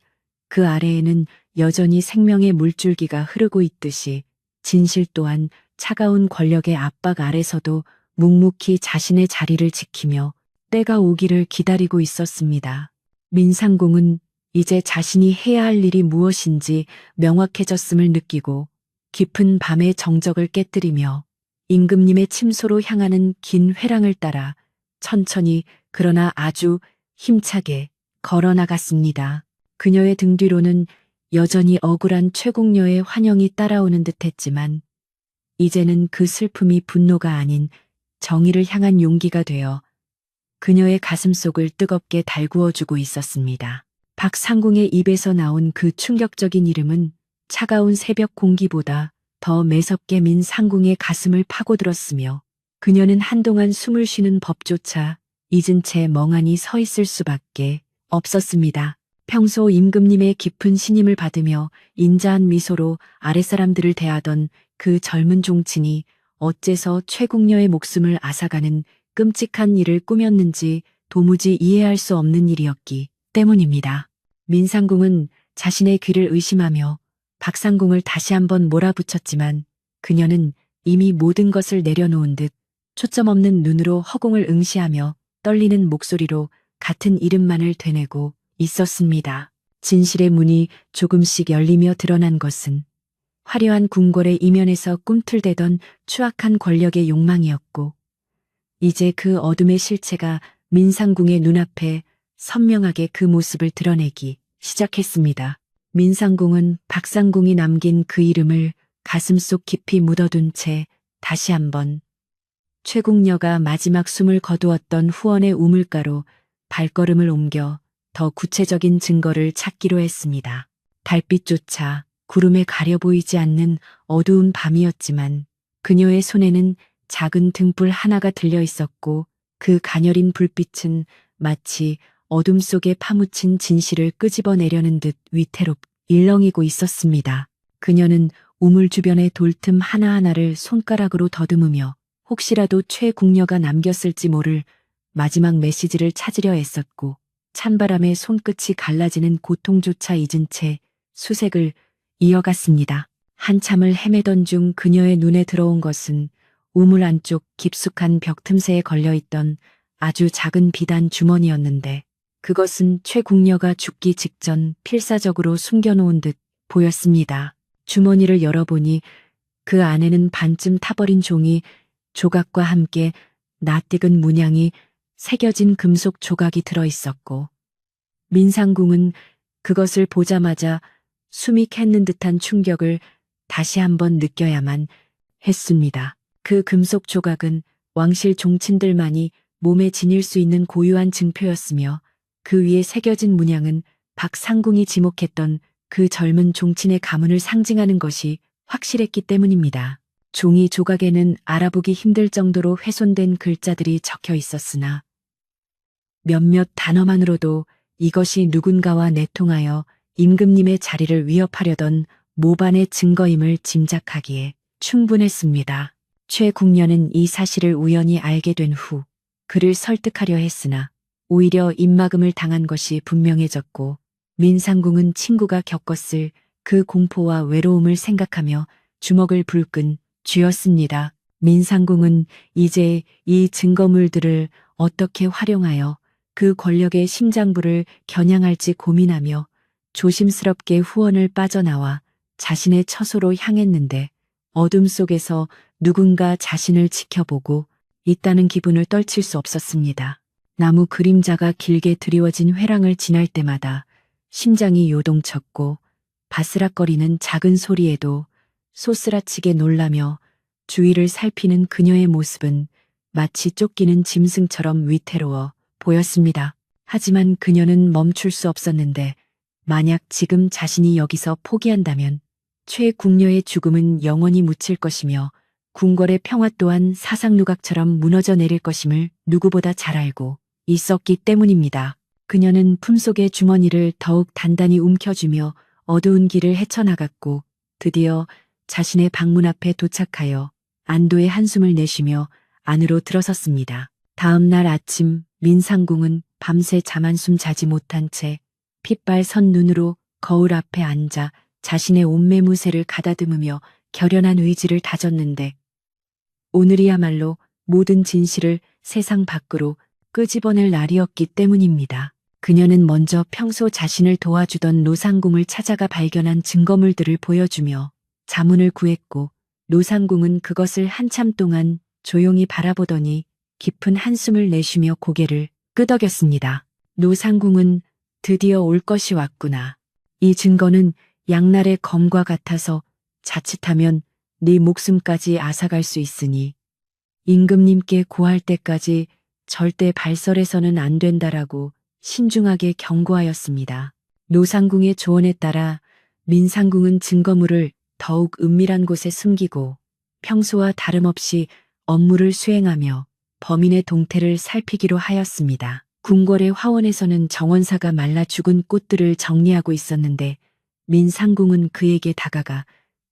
그 아래에는 여전히 생명의 물줄기가 흐르고 있듯이 진실 또한 차가운 권력의 압박 아래서도 묵묵히 자신의 자리를 지키며 때가 오기를 기다리고 있었습니다. 민상궁은 이제 자신이 해야 할 일이 무엇인지 명확해졌음을 느끼고 깊은 밤의 정적을 깨뜨리며 임금님의 침소로 향하는 긴 회랑을 따라 천천히 그러나 아주 힘차게 걸어나갔습니다. 그녀의 등 뒤로는 여전히 억울한 최궁녀의 환영이 따라오는 듯했지만 이제는 그 슬픔이 분노가 아닌 정의를 향한 용기가 되어 그녀의 가슴속을 뜨겁게 달구어주고 있었습니다. 박상궁의 입에서 나온 그 충격적인 이름은 차가운 새벽 공기보다 더 매섭게 민상궁의 가슴을 파고들었으며 그녀는 한동안 숨을 쉬는 법조차 잊은 채 멍하니 서 있을 수밖에 없었습니다. 평소 임금님의 깊은 신임을 받으며 인자한 미소로 아랫사람들을 대하던 그 젊은 종친이 어째서 최궁녀의 목숨을 앗아가는 끔찍한 일을 꾸몄는지 도무지 이해할 수 없는 일이었기 때문입니다. 민상궁은 자신의 귀를 의심하며 박상궁을 다시 한번 몰아붙였지만 그녀는 이미 모든 것을 내려놓은 듯 초점 없는 눈으로 허공을 응시하며 떨리는 목소리로 같은 이름만을 되뇌고 있었습니다. 진실의 문이 조금씩 열리며 드러난 것은 화려한 궁궐의 이면에서 꿈틀대던 추악한 권력의 욕망이었고 이제 그 어둠의 실체가 민상궁의 눈앞에 선명하게 그 모습을 드러내기 시작했습니다. 민상궁은 박상궁이 남긴 그 이름을 가슴속 깊이 묻어둔 채 다시 한번 최궁녀가 마지막 숨을 거두었던 후원의 우물가로 발걸음을 옮겨 더 구체적인 증거를 찾기로 했습니다. 달빛조차 구름에 가려 보이지 않는 어두운 밤이었지만 그녀의 손에는 작은 등불 하나가 들려 있었고 그 가녀린 불빛은 마치 어둠 속에 파묻힌 진실을 끄집어내려는 듯 위태롭 일렁이고 있었습니다. 그녀는 우물 주변의 돌틈 하나하나를 손가락으로 더듬으며 혹시라도 최궁녀가 남겼을지 모를 마지막 메시지를 찾으려 애썼고 찬바람에 손끝이 갈라지는 고통조차 잊은 채 수색을 이어갔습니다. 한참을 헤매던 중 그녀의 눈에 들어온 것은 우물 안쪽 깊숙한 벽 틈새에 걸려있던 아주 작은 비단 주머니였는데 그것은 최궁녀가 죽기 직전 필사적으로 숨겨놓은 듯 보였습니다. 주머니를 열어보니 그 안에는 반쯤 타버린 종이 조각과 함께 낯익은 문양이 새겨진 금속 조각이 들어있었고 민상궁은 그것을 보자마자 숨이 샜는 듯한 충격을 다시 한번 느껴야만 했습니다. 그 금속 조각은 왕실 종친들만이 몸에 지닐 수 있는 고유한 증표였으며 그 위에 새겨진 문양은 박상궁이 지목했던 그 젊은 종친의 가문을 상징하는 것이 확실했기 때문입니다. 종이 조각에는 알아보기 힘들 정도로 훼손된 글자들이 적혀 있었으나 몇몇 단어만으로도 이것이 누군가와 내통하여 임금님의 자리를 위협하려던 모반의 증거임을 짐작하기에 충분했습니다. 최궁녀는 이 사실을 우연히 알게 된 후 그를 설득하려 했으나 오히려 입막음을 당한 것이 분명해졌고 민상궁은 친구가 겪었을 그 공포와 외로움을 생각하며 주먹을 불끈 쥐었습니다. 민상궁은 이제 이 증거물들을 어떻게 활용하여 그 권력의 심장부를 겨냥할지 고민하며 조심스럽게 후원을 빠져나와 자신의 처소로 향했는데 어둠 속에서 누군가 자신을 지켜보고 있다는 기분을 떨칠 수 없었습니다. 나무 그림자가 길게 드리워진 회랑을 지날 때마다 심장이 요동쳤고 바스락거리는 작은 소리에도 소스라치게 놀라며 주위를 살피는 그녀의 모습은 마치 쫓기는 짐승처럼 위태로워 보였습니다. 하지만 그녀는 멈출 수 없었는데 만약 지금 자신이 여기서 포기한다면 최궁녀의 죽음은 영원히 묻힐 것이며 궁궐의 평화 또한 사상누각처럼 무너져 내릴 것임을 누구보다 잘 알고 있었기 때문입니다. 그녀는 품속의 주머니를 더욱 단단히 움켜쥐며 어두운 길을 헤쳐나갔고 드디어 자신의 방문 앞에 도착하여 안도의 한숨을 내쉬며 안으로 들어섰습니다. 다음 날 아침 민상궁은 밤새 잠 한숨 자지 못한 채 핏발 선 눈으로 거울 앞에 앉아 자신의 옷매무새를 가다듬으며 결연한 의지를 다졌는데 오늘이야말로 모든 진실을 세상 밖으로 끄집어낼 날이었기 때문입니다. 그녀는 먼저 평소 자신을 도와주던 노상궁을 찾아가 발견한 증거물들을 보여주며 자문을 구했고 노상궁은 그것을 한참 동안 조용히 바라보더니 깊은 한숨을 내쉬며 고개를 끄덕였습니다. 노상궁은 드디어 올 것이 왔구나. 이 증거는 양날의 검과 같아서 자칫하면 네 목숨까지 앗아갈 수 있으니 임금님께 고할 때까지 절대 발설해서는 안 된다라고 신중하게 경고하였습니다. 노상궁의 조언에 따라 민상궁은 증거물을 더욱 은밀한 곳에 숨기고 평소와 다름없이 업무를 수행하며 범인의 동태를 살피기로 하였습니다. 궁궐의 화원에서는 정원사가 말라 죽은 꽃들을 정리하고 있었는데 민상궁은 그에게 다가가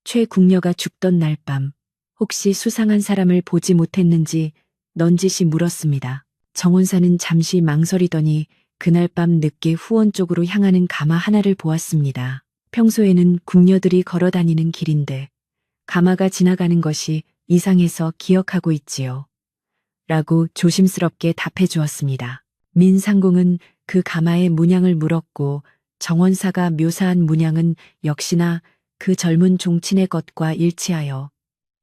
최궁녀가 죽던 날 밤 혹시 수상한 사람을 보지 못했는지 넌지시 물었습니다. 정원사는 잠시 망설이더니 그날 밤 늦게 후원 쪽으로 향하는 가마 하나를 보았습니다. 평소에는 궁녀들이 걸어다니는 길인데 가마가 지나가는 것이 이상해서 기억하고 있지요. 라고 조심스럽게 답해 주었습니다. 민상궁은 그 가마의 문양을 물었고 정원사가 묘사한 문양은 역시나 그 젊은 종친의 것과 일치하여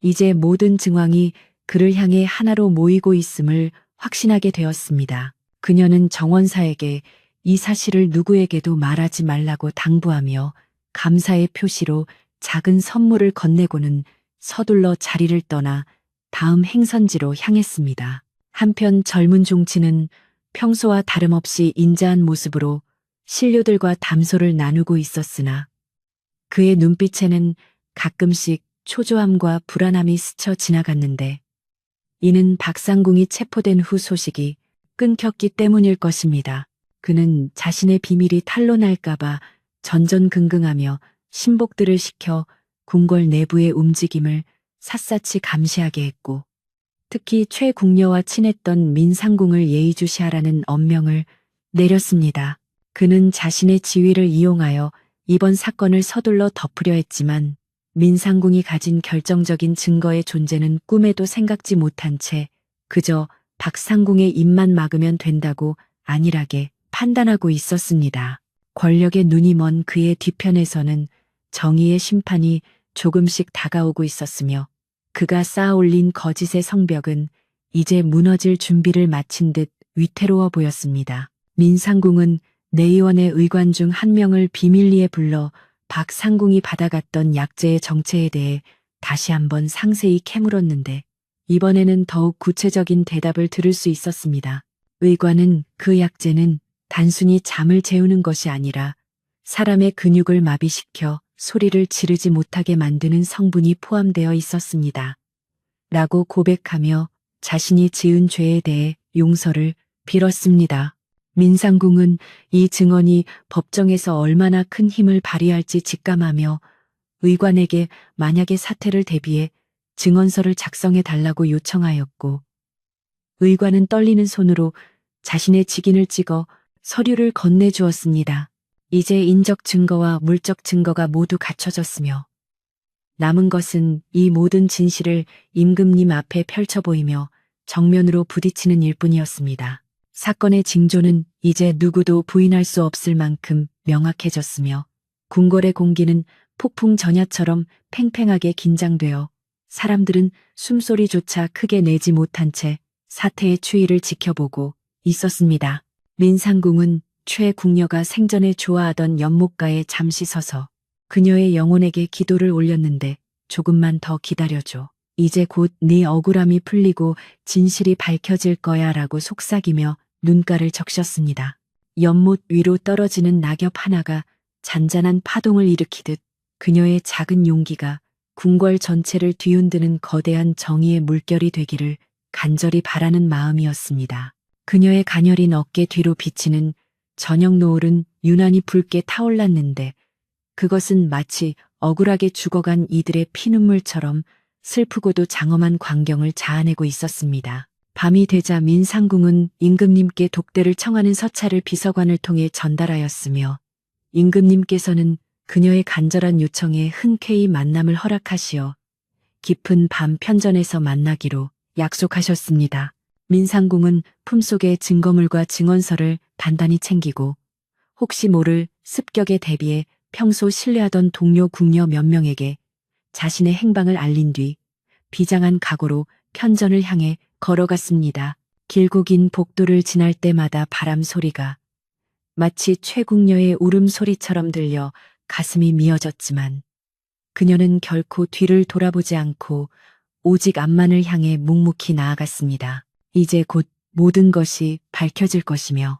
이제 모든 증황이 그를 향해 하나로 모이고 있음을 확신하게 되었습니다. 그녀는 정원사에게 이 사실을 누구에게도 말하지 말라고 당부하며 감사의 표시로 작은 선물을 건네고는 서둘러 자리를 떠나 다음 행선지로 향했습니다. 한편 젊은 종친은 평소와 다름없이 인자한 모습으로 신료들과 담소를 나누고 있었으나 그의 눈빛에는 가끔씩 초조함과 불안함이 스쳐 지나갔는데 이는 박상궁이 체포된 후 소식이 끊겼기 때문일 것입니다. 그는 자신의 비밀이 탄로날까봐 전전긍긍하며 신복들을 시켜 궁궐 내부의 움직임을 샅샅이 감시하게 했고 특히 최궁녀와 친했던 민상궁을 예의주시하라는 엄명을 내렸습니다. 그는 자신의 지위를 이용하여 이번 사건을 서둘러 덮으려 했지만 민상궁이 가진 결정적인 증거의 존재는 꿈에도 생각지 못한 채 그저 박상궁의 입만 막으면 된다고 안일하게 판단하고 있었습니다. 권력의 눈이 먼 그의 뒤편에서는 정의의 심판이 조금씩 다가오고 있었으며 그가 쌓아올린 거짓의 성벽은 이제 무너질 준비를 마친 듯 위태로워 보였습니다. 민상궁은 내의원의 의관 중 한 명을 비밀리에 불러 박상궁이 받아갔던 약재의 정체에 대해 다시 한번 상세히 캐물었는데 이번에는 더욱 구체적인 대답을 들을 수 있었습니다. 의관은 그 약재는 단순히 잠을 재우는 것이 아니라 사람의 근육을 마비시켜 소리를 지르지 못하게 만드는 성분이 포함되어 있었습니다. 라고 고백하며 자신이 지은 죄에 대해 용서를 빌었습니다. 민상궁은 이 증언이 법정에서 얼마나 큰 힘을 발휘할지 직감하며 의관에게 만약의 사태를 대비해 증언서를 작성해 달라고 요청하였고 의관은 떨리는 손으로 자신의 직인을 찍어 서류를 건네주었습니다. 이제 인적 증거와 물적 증거가 모두 갖춰졌으며 남은 것은 이 모든 진실을 임금님 앞에 펼쳐 보이며 정면으로 부딪히는 일뿐이었습니다. 사건의 징조는 이제 누구도 부인할 수 없을 만큼 명확해졌으며 궁궐의 공기는 폭풍 전야처럼 팽팽하게 긴장되어 사람들은 숨소리조차 크게 내지 못한 채 사태의 추이를 지켜보고 있었습니다. 민상궁은 최 궁녀가 생전에 좋아하던 연못가에 잠시 서서 그녀의 영혼에게 기도를 올렸는데 조금만 더 기다려줘. 이제 곧 네 억울함이 풀리고 진실이 밝혀질 거야 라고 속삭이며 눈가를 적셨습니다. 연못 위로 떨어지는 낙엽 하나가 잔잔한 파동을 일으키듯 그녀의 작은 용기가 궁궐 전체를 뒤흔드는 거대한 정의의 물결이 되기를 간절히 바라는 마음이었습니다. 그녀의 가녀린 어깨 뒤로 비치는 저녁 노을은 유난히 붉게 타올랐는데 그것은 마치 억울하게 죽어간 이들의 피눈물처럼 슬프고도 장엄한 광경을 자아내고 있었습니다. 밤이 되자 민상궁은 임금님께 독대를 청하는 서찰을 비서관을 통해 전달하였으며 임금님께서는 그녀의 간절한 요청에 흔쾌히 만남을 허락하시어 깊은 밤 편전에서 만나기로 약속하셨습니다. 민상궁은 품속의 증거물과 증언서를 단단히 챙기고 혹시 모를 습격에 대비해 평소 신뢰하던 동료 궁녀 몇 명에게 자신의 행방을 알린 뒤 비장한 각오로 편전을 향해 걸어갔습니다. 길고 긴 복도를 지날 때마다 바람 소리가 마치 최궁녀의 울음소리처럼 들려 가슴이 미어졌지만 그녀는 결코 뒤를 돌아보지 않고 오직 앞만을 향해 묵묵히 나아갔습니다. 이제 곧 모든 것이 밝혀질 것이며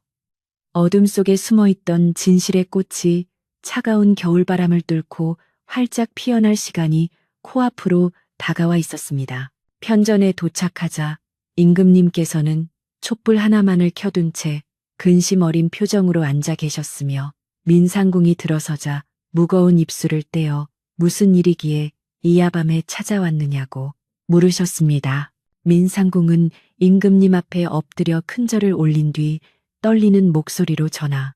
어둠 속에 숨어있던 진실의 꽃이 차가운 겨울바람을 뚫고 활짝 피어날 시간이 코앞으로 다가와 있었습니다. 편전에 도착하자 임금님께서는 촛불 하나만을 켜둔 채 근심 어린 표정으로 앉아 계셨으며 민상궁이 들어서자 무거운 입술을 떼어 무슨 일이기에 이야밤에 찾아왔느냐고 물으셨습니다. 민상궁은 임금님 앞에 엎드려 큰 절을 올린 뒤 떨리는 목소리로 전하.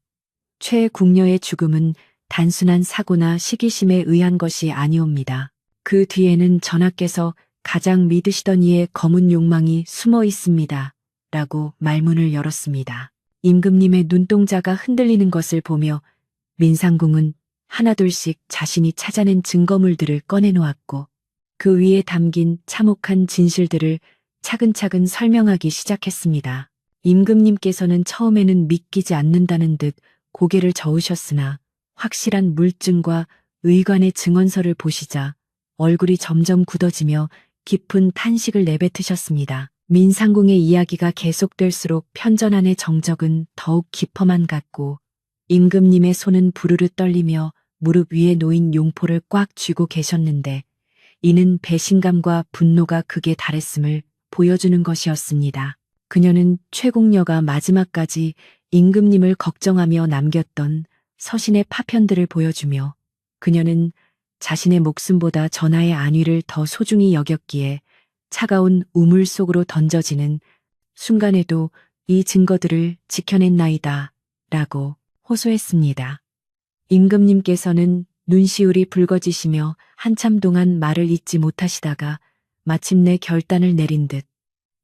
최 궁녀의 죽음은 단순한 사고나 시기심에 의한 것이 아니옵니다. 그 뒤에는 전하께서 가장 믿으시던 이의 검은 욕망이 숨어 있습니다. 라고 말문을 열었습니다. 임금님의 눈동자가 흔들리는 것을 보며 민상궁은 하나둘씩 자신이 찾아낸 증거물들을 꺼내놓았고 그 위에 담긴 참혹한 진실들을 차근차근 설명하기 시작했습니다. 임금님께서는 처음에는 믿기지 않는다는 듯 고개를 저으셨으나 확실한 물증과 의관의 증언서를 보시자 얼굴이 점점 굳어지며 깊은 탄식을 내뱉으셨습니다. 민상궁의 이야기가 계속될수록 편전 안의 정적은 더욱 깊어만 갔고 임금님의 손은 부르르 떨리며 무릎 위에 놓인 용포를 꽉 쥐고 계셨는데 이는 배신감과 분노가 극에 달했음을 보여주는 것이었습니다. 그녀는 최궁녀가 마지막까지 임금님을 걱정하며 남겼던 서신의 파편들을 보여주며 그녀는 자신의 목숨보다 전하의 안위를 더 소중히 여겼기에 차가운 우물 속으로 던져지는 순간에도 이 증거들을 지켜냈나이다 라고 호소했습니다. 임금님께서는 눈시울이 붉어지시며 한참 동안 말을 잇지 못하시다가 마침내 결단을 내린 듯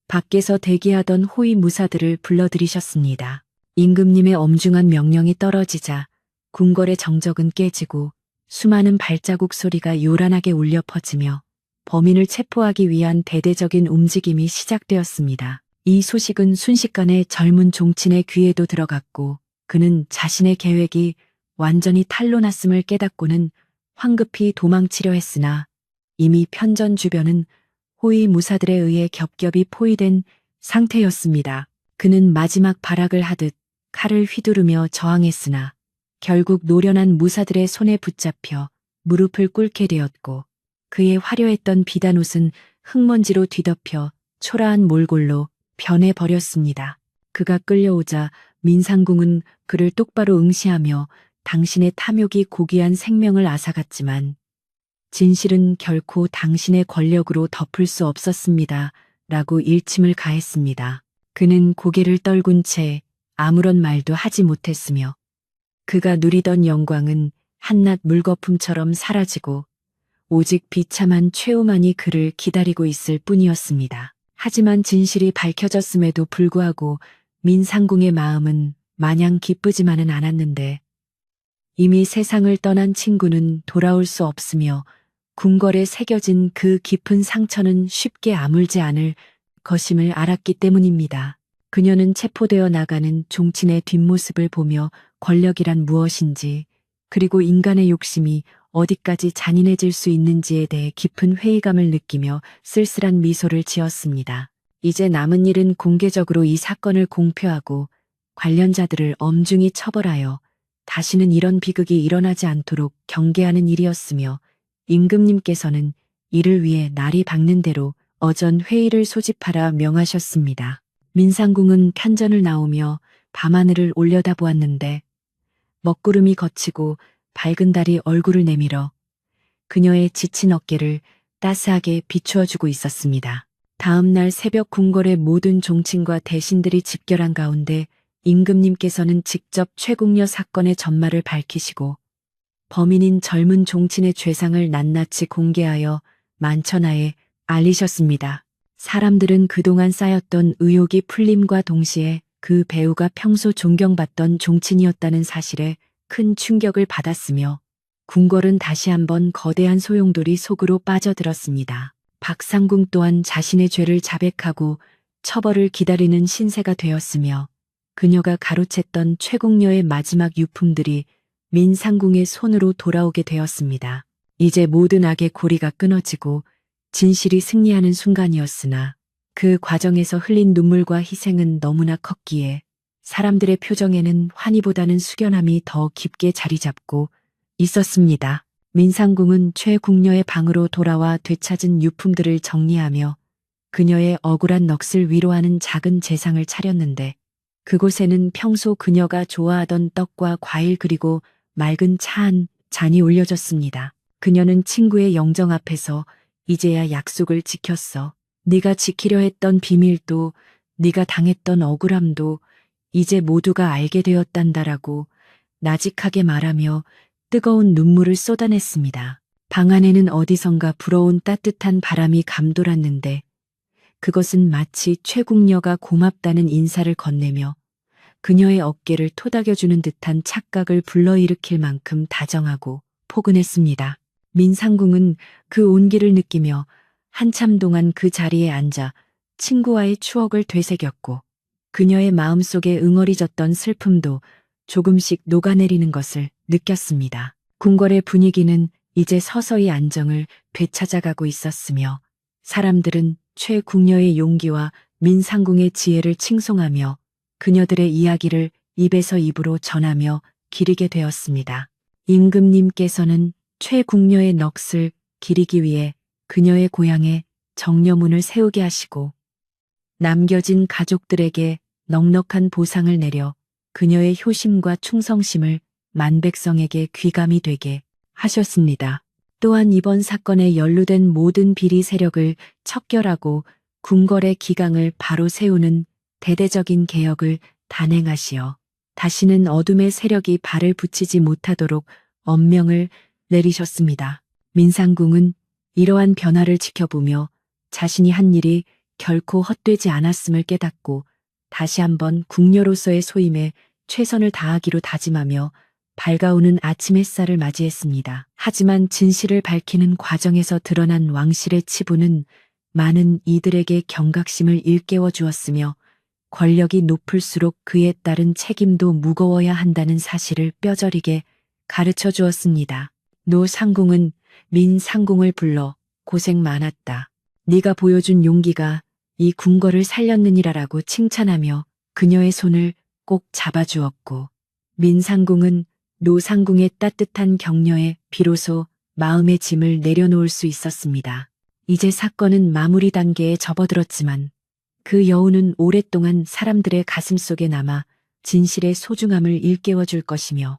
밖에서 대기하던 호위 무사들을 불러들이셨습니다. 임금님의 엄중한 명령이 떨어지자 궁궐의 정적은 깨지고 수많은 발자국 소리가 요란하게 울려 퍼지며 범인을 체포하기 위한 대대적인 움직임이 시작되었습니다. 이 소식은 순식간에 젊은 종친의 귀에도 들어갔고 그는 자신의 계획이 완전히 탄로 났음을 깨닫고는 황급히 도망치려 했으나 이미 편전 주변은 호위 무사들에 의해 겹겹이 포위된 상태였습니다. 그는 마지막 발악을 하듯 칼을 휘두르며 저항했으나 결국 노련한 무사들의 손에 붙잡혀 무릎을 꿇게 되었고 그의 화려했던 비단옷은 흙먼지로 뒤덮여 초라한 몰골로 변해버렸습니다. 그가 끌려오자 민상궁은 그를 똑바로 응시하며 당신의 탐욕이 고귀한 생명을 앗아갔지만 진실은 결코 당신의 권력으로 덮을 수 없었습니다. 라고 일침을 가했습니다. 그는 고개를 떨군 채 아무런 말도 하지 못했으며 그가 누리던 영광은 한낱 물거품처럼 사라지고 오직 비참한 최후만이 그를 기다리고 있을 뿐이었습니다. 하지만 진실이 밝혀졌음에도 불구하고 민상궁의 마음은 마냥 기쁘지만은 않았는데 이미 세상을 떠난 친구는 돌아올 수 없으며 궁궐에 새겨진 그 깊은 상처는 쉽게 아물지 않을 것임을 알았기 때문입니다. 그녀는 체포되어 나가는 종친의 뒷모습을 보며 권력이란 무엇인지 그리고 인간의 욕심이 어디까지 잔인해질 수 있는지에 대해 깊은 회의감을 느끼며 쓸쓸한 미소를 지었습니다. 이제 남은 일은 공개적으로 이 사건을 공표하고 관련자들을 엄중히 처벌하여 다시는 이런 비극이 일어나지 않도록 경계하는 일이었으며 임금님께서는 이를 위해 날이 밝는 대로 어전 회의를 소집하라 명하셨습니다. 민상궁은 편전을 나오며 밤하늘을 올려다보았는데 먹구름이 걷히고 밝은 달이 얼굴을 내밀어 그녀의 지친 어깨를 따스하게 비추어주고 있었습니다. 다음 날 새벽 궁궐의 모든 종친과 대신들이 집결한 가운데 임금님께서는 직접 최궁녀 사건의 전말을 밝히시고 범인인 젊은 종친의 죄상을 낱낱이 공개하여 만천하에 알리셨습니다. 사람들은 그동안 쌓였던 의혹이 풀림과 동시에 그 배우가 평소 존경받던 종친이었다는 사실에 큰 충격을 받았으며 궁궐은 다시 한번 거대한 소용돌이 속으로 빠져들었습니다. 박상궁 또한 자신의 죄를 자백하고 처벌을 기다리는 신세가 되었으며 그녀가 가로챘던 최궁녀의 마지막 유품들이 민상궁의 손으로 돌아오게 되었습니다. 이제 모든 악의 고리가 끊어지고 진실이 승리하는 순간이었으나 그 과정에서 흘린 눈물과 희생은 너무나 컸기에 사람들의 표정에는 환희보다는 숙연함이 더 깊게 자리 잡고 있었습니다. 민상궁은 최궁녀의 방으로 돌아와 되찾은 유품들을 정리하며 그녀의 억울한 넋을 위로하는 작은 제상을 차렸는데 그곳에는 평소 그녀가 좋아하던 떡과 과일 그리고 맑은 차 한 잔이 올려졌습니다. 그녀는 친구의 영정 앞에서 이제야 약속을 지켰어. 네가 지키려 했던 비밀도 네가 당했던 억울함도 이제 모두가 알게 되었단다라고 나직하게 말하며 뜨거운 눈물을 쏟아냈습니다. 방 안에는 어디선가 불어온 따뜻한 바람이 감돌았는데 그것은 마치 최궁녀가 고맙다는 인사를 건네며 그녀의 어깨를 토닥여주는 듯한 착각을 불러일으킬 만큼 다정하고 포근했습니다. 민상궁은 그 온기를 느끼며 한참 동안 그 자리에 앉아 친구와의 추억을 되새겼고 그녀의 마음속에 응어리졌던 슬픔도 조금씩 녹아내리는 것을 느꼈습니다. 궁궐의 분위기는 이제 서서히 안정을 되찾아가고 있었으며 사람들은 최궁녀의 용기와 민상궁의 지혜를 칭송하며 그녀들의 이야기를 입에서 입으로 전하며 기리게 되었습니다. 임금님께서는 최궁녀의 넋을 기리기 위해 그녀의 고향에 정려문을 세우게 하시고 남겨진 가족들에게 넉넉한 보상을 내려 그녀의 효심과 충성심을 만백성에게 귀감이 되게 하셨습니다. 또한 이번 사건에 연루된 모든 비리 세력을 척결하고 궁궐의 기강을 바로 세우는 대대적인 개혁을 단행하시어 다시는 어둠의 세력이 발을 붙이지 못하도록 엄명을 내리셨습니다. 민상궁은 이러한 변화를 지켜보며 자신이 한 일이 결코 헛되지 않았음을 깨닫고 다시 한번 궁녀로서의 소임에 최선을 다하기로 다짐하며 밝아오는 아침 햇살을 맞이했습니다. 하지만 진실을 밝히는 과정에서 드러난 왕실의 치부는 많은 이들에게 경각심을 일깨워 주었으며 권력이 높을수록 그에 따른 책임도 무거워야 한다는 사실을 뼈저리게 가르쳐 주었습니다. 노 상궁은 민 상궁을 불러 고생 많았다. 네가 보여준 용기가 이 궁궐을 살렸느니라라고 칭찬하며 그녀의 손을 꼭 잡아주었고 민 상궁은 노 상궁의 따뜻한 격려에 비로소 마음의 짐을 내려놓을 수 있었습니다. 이제 사건은 마무리 단계에 접어들었지만 그 여운은 오랫동안 사람들의 가슴속에 남아 진실의 소중함을 일깨워 줄 것이며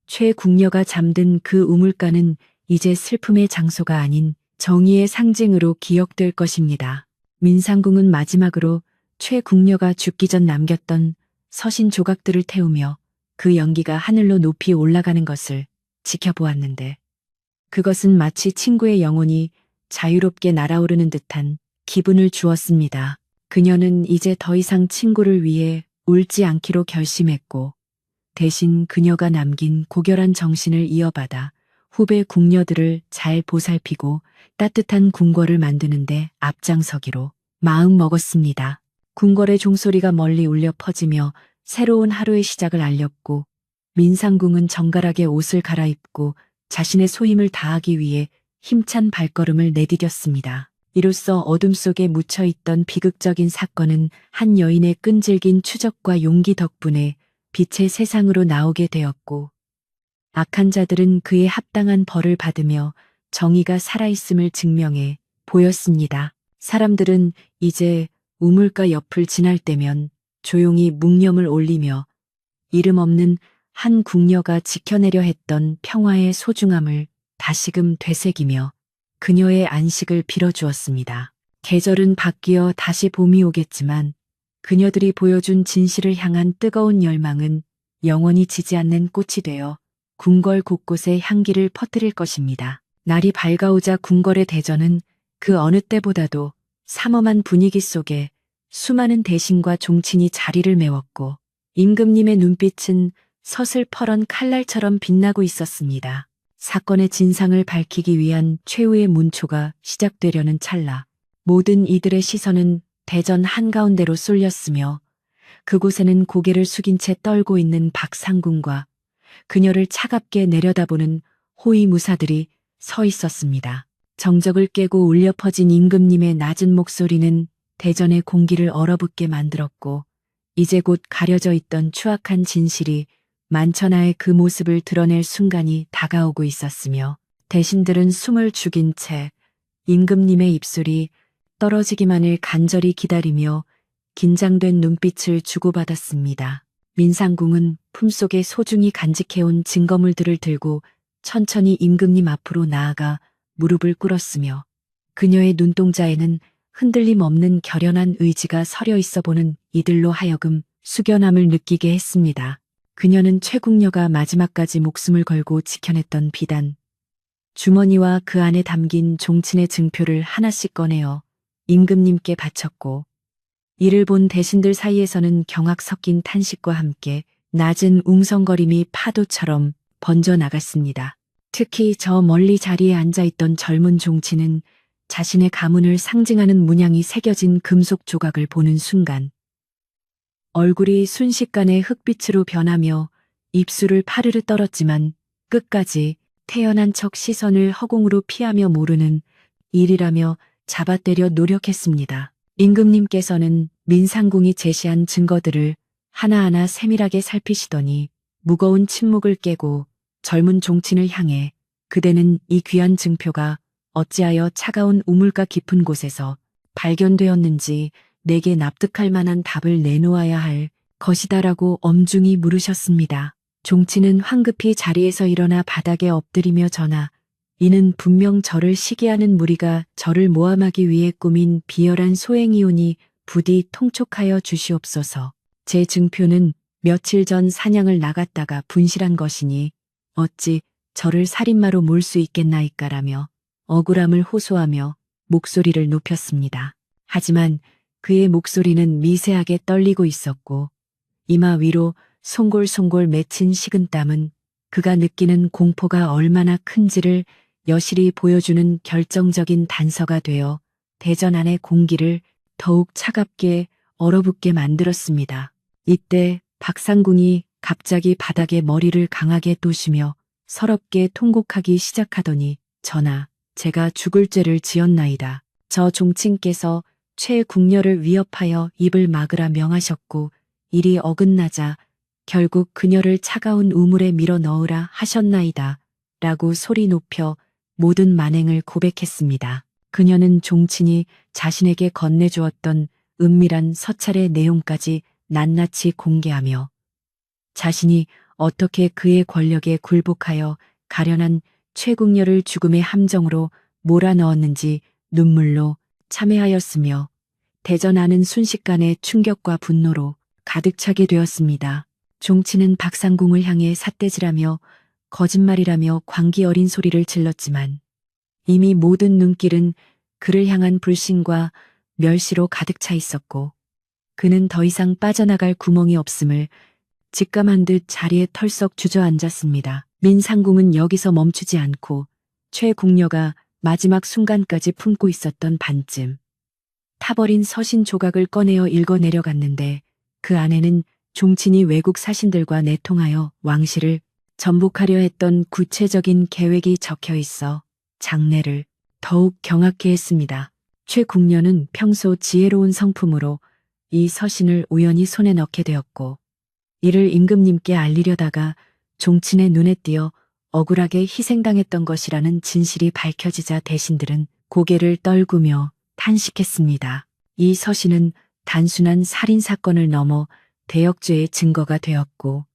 최궁녀가 잠든 그 우물가는 이제 슬픔의 장소가 아닌 정의의 상징으로 기억될 것입니다. 민상궁은 마지막으로 최궁녀가 죽기 전 남겼던 서신 조각들을 태우며 그 연기가 하늘로 높이 올라가는 것을 지켜보았는데 그것은 마치 친구의 영혼이 자유롭게 날아오르는 듯한 기분을 주었습니다. 그녀는 이제 더 이상 친구를 위해 울지 않기로 결심했고 대신 그녀가 남긴 고결한 정신을 이어받아 후배 궁녀들을 잘 보살피고 따뜻한 궁궐을 만드는데 앞장서기로 마음 먹었습니다. 궁궐의 종소리가 멀리 울려 퍼지며 새로운 하루의 시작을 알렸고 민상궁은 정갈하게 옷을 갈아입고 자신의 소임을 다하기 위해 힘찬 발걸음을 내디뎠습니다. 이로써 어둠 속에 묻혀있던 비극적인 사건은 한 여인의 끈질긴 추적과 용기 덕분에 빛의 세상으로 나오게 되었고 악한 자들은 그에 합당한 벌을 받으며 정의가 살아있음을 증명해 보였습니다. 사람들은 이제 우물가 옆을 지날 때면 조용히 묵념을 올리며 이름 없는 한 궁녀가 지켜내려 했던 평화의 소중함을 다시금 되새기며 그녀의 안식을 빌어주었습니다. 계절은 바뀌어 다시 봄이 오겠지만 그녀들이 보여준 진실을 향한 뜨거운 열망은 영원히 지지 않는 꽃이 되어 궁궐 곳곳에 향기를 퍼뜨릴 것입니다. 날이 밝아오자 궁궐의 대전은 그 어느 때보다도 삼엄한 분위기 속에 수많은 대신과 종친이 자리를 메웠고 임금님의 눈빛은 서슬퍼런 칼날처럼 빛나고 있었습니다. 사건의 진상을 밝히기 위한 최후의 문초가 시작되려는 찰나 모든 이들의 시선은 대전 한가운데로 쏠렸으며 그곳에는 고개를 숙인 채 떨고 있는 박상궁과 그녀를 차갑게 내려다보는 호위무사들이 서 있었습니다. 정적을 깨고 울려 퍼진 임금님의 낮은 목소리는 대전의 공기를 얼어붙게 만들었고 이제 곧 가려져 있던 추악한 진실이 만천하의 그 모습을 드러낼 순간이 다가오고 있었으며 대신들은 숨을 죽인 채 임금님의 입술이 떨어지기만을 간절히 기다리며 긴장된 눈빛을 주고받았습니다. 민상궁은 품속에 소중히 간직해온 증거물들을 들고 천천히 임금님 앞으로 나아가 무릎을 꿇었으며 그녀의 눈동자에는 흔들림 없는 결연한 의지가 서려 있어 보는 이들로 하여금 숙연함을 느끼게 했습니다. 그녀는 최궁녀가 마지막까지 목숨을 걸고 지켜냈던 비단, 주머니와 그 안에 담긴 종친의 증표를 하나씩 꺼내어 임금님께 바쳤고 이를 본 대신들 사이에서는 경악 섞인 탄식과 함께 낮은 웅성거림이 파도처럼 번져나갔습니다. 특히 저 멀리 자리에 앉아있던 젊은 종친은 자신의 가문을 상징하는 문양이 새겨진 금속 조각을 보는 순간 얼굴이 순식간에 흑빛으로 변하며 입술을 파르르 떨었지만 끝까지 태연한 척 시선을 허공으로 피하며 모르는 일이라며 잡아떼려 노력했습니다. 임금님께서는 민상궁이 제시한 증거들을 하나하나 세밀하게 살피시더니 무거운 침묵을 깨고 젊은 종친을 향해 그대는 이 귀한 증표가 어찌하여 차가운 우물가 깊은 곳에서 발견되었는지 내게 납득할 만한 답을 내놓아야 할 것이다라고 엄중히 물으셨습니다. 종친은 황급히 자리에서 일어나 바닥에 엎드리며 전하, 이는 분명 저를 시기하는 무리가 저를 모함하기 위해 꾸민 비열한 소행이오니 부디 통촉하여 주시옵소서. 제 증표는 며칠 전 사냥을 나갔다가 분실한 것이니 어찌 저를 살인마로 몰 수 있겠나이까라며 억울함을 호소하며 목소리를 높였습니다. 하지만 그의 목소리는 미세하게 떨리고 있었고 이마 위로 송골송골 맺힌 식은땀은 그가 느끼는 공포가 얼마나 큰지를 여실히 보여주는 결정적인 단서가 되어 대전 안의 공기를 더욱 차갑게 얼어붙게 만들었습니다. 이때 박상궁이 갑자기 바닥에 머리를 강하게 도시며 서럽게 통곡하기 시작하더니 전하, 제가 죽을 죄를 지었나이다. 저 종친께서 최궁녀를 위협하여 입을 막으라 명하셨고 일이 어긋나자 결국 그녀를 차가운 우물에 밀어 넣으라 하셨나이다. 라고 소리 높여 모든 만행을 고백했습니다. 그녀는 종친이 자신에게 건네주었던 은밀한 서찰의 내용까지 낱낱이 공개하며 자신이 어떻게 그의 권력에 굴복하여 가련한 최궁녀를 죽음의 함정으로 몰아넣었는지 눈물로 참회하였으며 대전 안은 순식간에 충격과 분노로 가득 차게 되었습니다. 종치는 박상궁을 향해 삿대질하며 거짓말이라며 광기 어린 소리를 질렀지만 이미 모든 눈길은 그를 향한 불신과 멸시로 가득 차 있었고 그는 더 이상 빠져나갈 구멍이 없음을 직감한 듯 자리에 털썩 주저앉았습니다. 민상궁은 여기서 멈추지 않고 최궁녀가 마지막 순간까지 품고 있었던 반쯤 타버린 서신 조각을 꺼내어 읽어 내려갔는데 그 안에는 종친이 외국 사신들과 내통하여 왕실을 전복하려 했던 구체적인 계획이 적혀 있어 장례를 더욱 경악케 했습니다. 최궁녀는 평소 지혜로운 성품으로 이 서신을 우연히 손에 넣게 되었고 이를 임금님께 알리려다가 종친의 눈에 띄어 억울하게 희생당했던 것이라는 진실이 밝혀지자 대신들은 고개를 떨구며 탄식했습니다. 이 서신은 단순한 살인사건을 넘어 대역죄의 증거가 되었고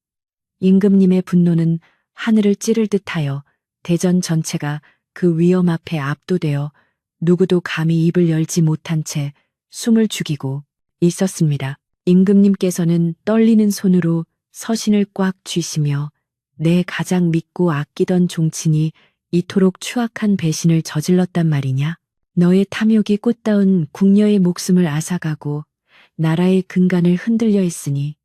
임금님의 분노는 하늘을 찌를 듯하여 대전 전체가 그 위험 앞에 압도되어 누구도 감히 입을 열지 못한 채 숨을 죽이고 있었습니다. 임금님께서는 떨리는 손으로 서신을 꽉 쥐시며 내 가장 믿고 아끼던 종친이 이토록 추악한 배신을 저질렀단 말이냐? 너의 탐욕이 꽃다운 궁녀의 목숨을 앗아가고 나라의 근간을 흔들려 했으니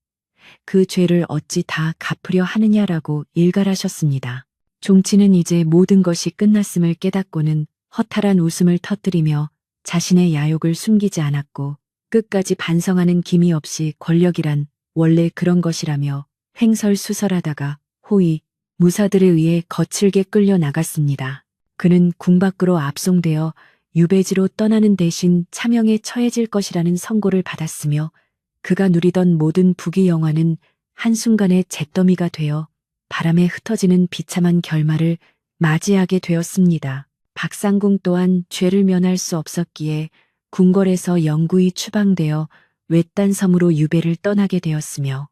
그 죄를 어찌 다 갚으려 하느냐라고 일갈하셨습니다. 종친은 이제 모든 것이 끝났음을 깨닫고는 허탈한 웃음을 터뜨리며 자신의 야욕을 숨기지 않았고 끝까지 반성하는 기미 없이 권력이란 원래 그런 것이라며 횡설수설하다가 호위, 무사들에 의해 거칠게 끌려 나갔습니다. 그는 궁 밖으로 압송되어 유배지로 떠나는 대신 차명에 처해질 것이라는 선고를 받았으며 그가 누리던 모든 부귀영화는 한순간에 잿더미가 되어 바람에 흩어지는 비참한 결말을 맞이하게 되었습니다. 박상궁 또한 죄를 면할 수 없었기에 궁궐에서 영구히 추방되어 외딴 섬으로 유배를 떠나게 되었으며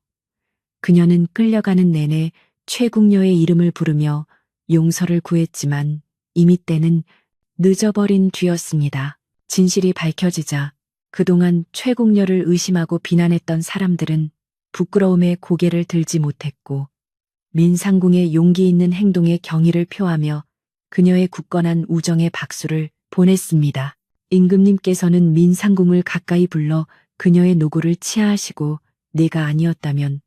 그녀는 끌려가는 내내 최궁녀의 이름을 부르며 용서를 구했지만 이미 때는 늦어버린 뒤였습니다. 진실이 밝혀지자 그동안 최궁녀를 의심하고 비난했던 사람들은 부끄러움에 고개를 들지 못했고 민상궁의 용기 있는 행동에 경의를 표하며 그녀의 굳건한 우정에 박수를 보냈습니다. 임금님께서는 민상궁을 가까이 불러 그녀의 노고를 치하하시고 네가 아니었다면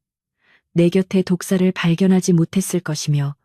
내 곁에 독사를 발견하지 못했을 것이며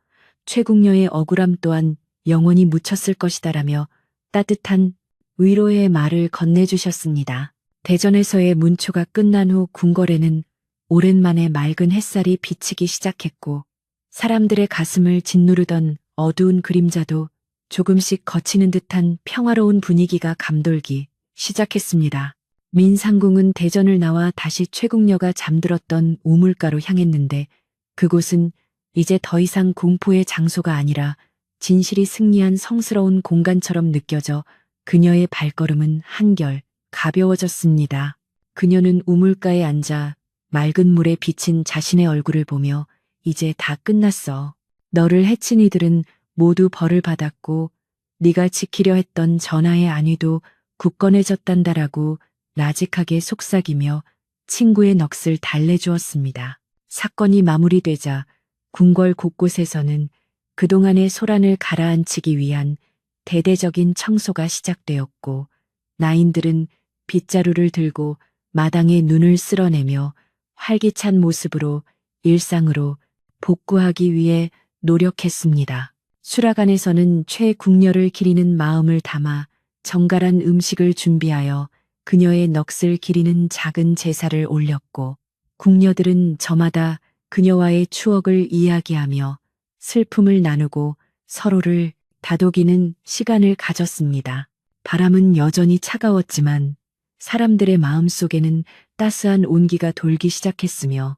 최궁녀의 억울함 또한 영원히 묻혔을 것이다라며 따뜻한 위로의 말을 건네주셨습니다. 대전에서의 문초가 끝난 후 궁궐에는 오랜만에 맑은 햇살이 비치기 시작했고 사람들의 가슴을 짓누르던 어두운 그림자도 조금씩 걷히는 듯한 평화로운 분위기가 감돌기 시작했습니다. 민상궁은 대전을 나와 다시 최궁녀가 잠들었던 우물가로 향했는데 그곳은 이제 더 이상 공포의 장소가 아니라 진실이 승리한 성스러운 공간처럼 느껴져 그녀의 발걸음은 한결 가벼워졌습니다. 그녀는 우물가에 앉아 맑은 물에 비친 자신의 얼굴을 보며 이제 다 끝났어. 너를 해친 이들은 모두 벌을 받았고 네가 지키려 했던 전하의 안위도 굳건해졌단다라고 나직하게 속삭이며 친구의 넋을 달래주었습니다. 사건이 마무리되자 궁궐 곳곳에서는 그동안의 소란을 가라앉히기 위한 대대적인 청소가 시작되었고 나인들은 빗자루를 들고 마당에 눈을 쓸어내며 활기찬 모습으로 일상으로 복구하기 위해 노력했습니다. 수락안에서는 최궁녀를 기리는 마음을 담아 정갈한 음식을 준비하여 그녀의 넋을 기리는 작은 제사를 올렸고 궁녀들은 저마다 그녀와의 추억을 이야기하며 슬픔을 나누고 서로를 다독이는 시간을 가졌습니다. 바람은 여전히 차가웠지만 사람들의 마음속에는 따스한 온기가 돌기 시작했으며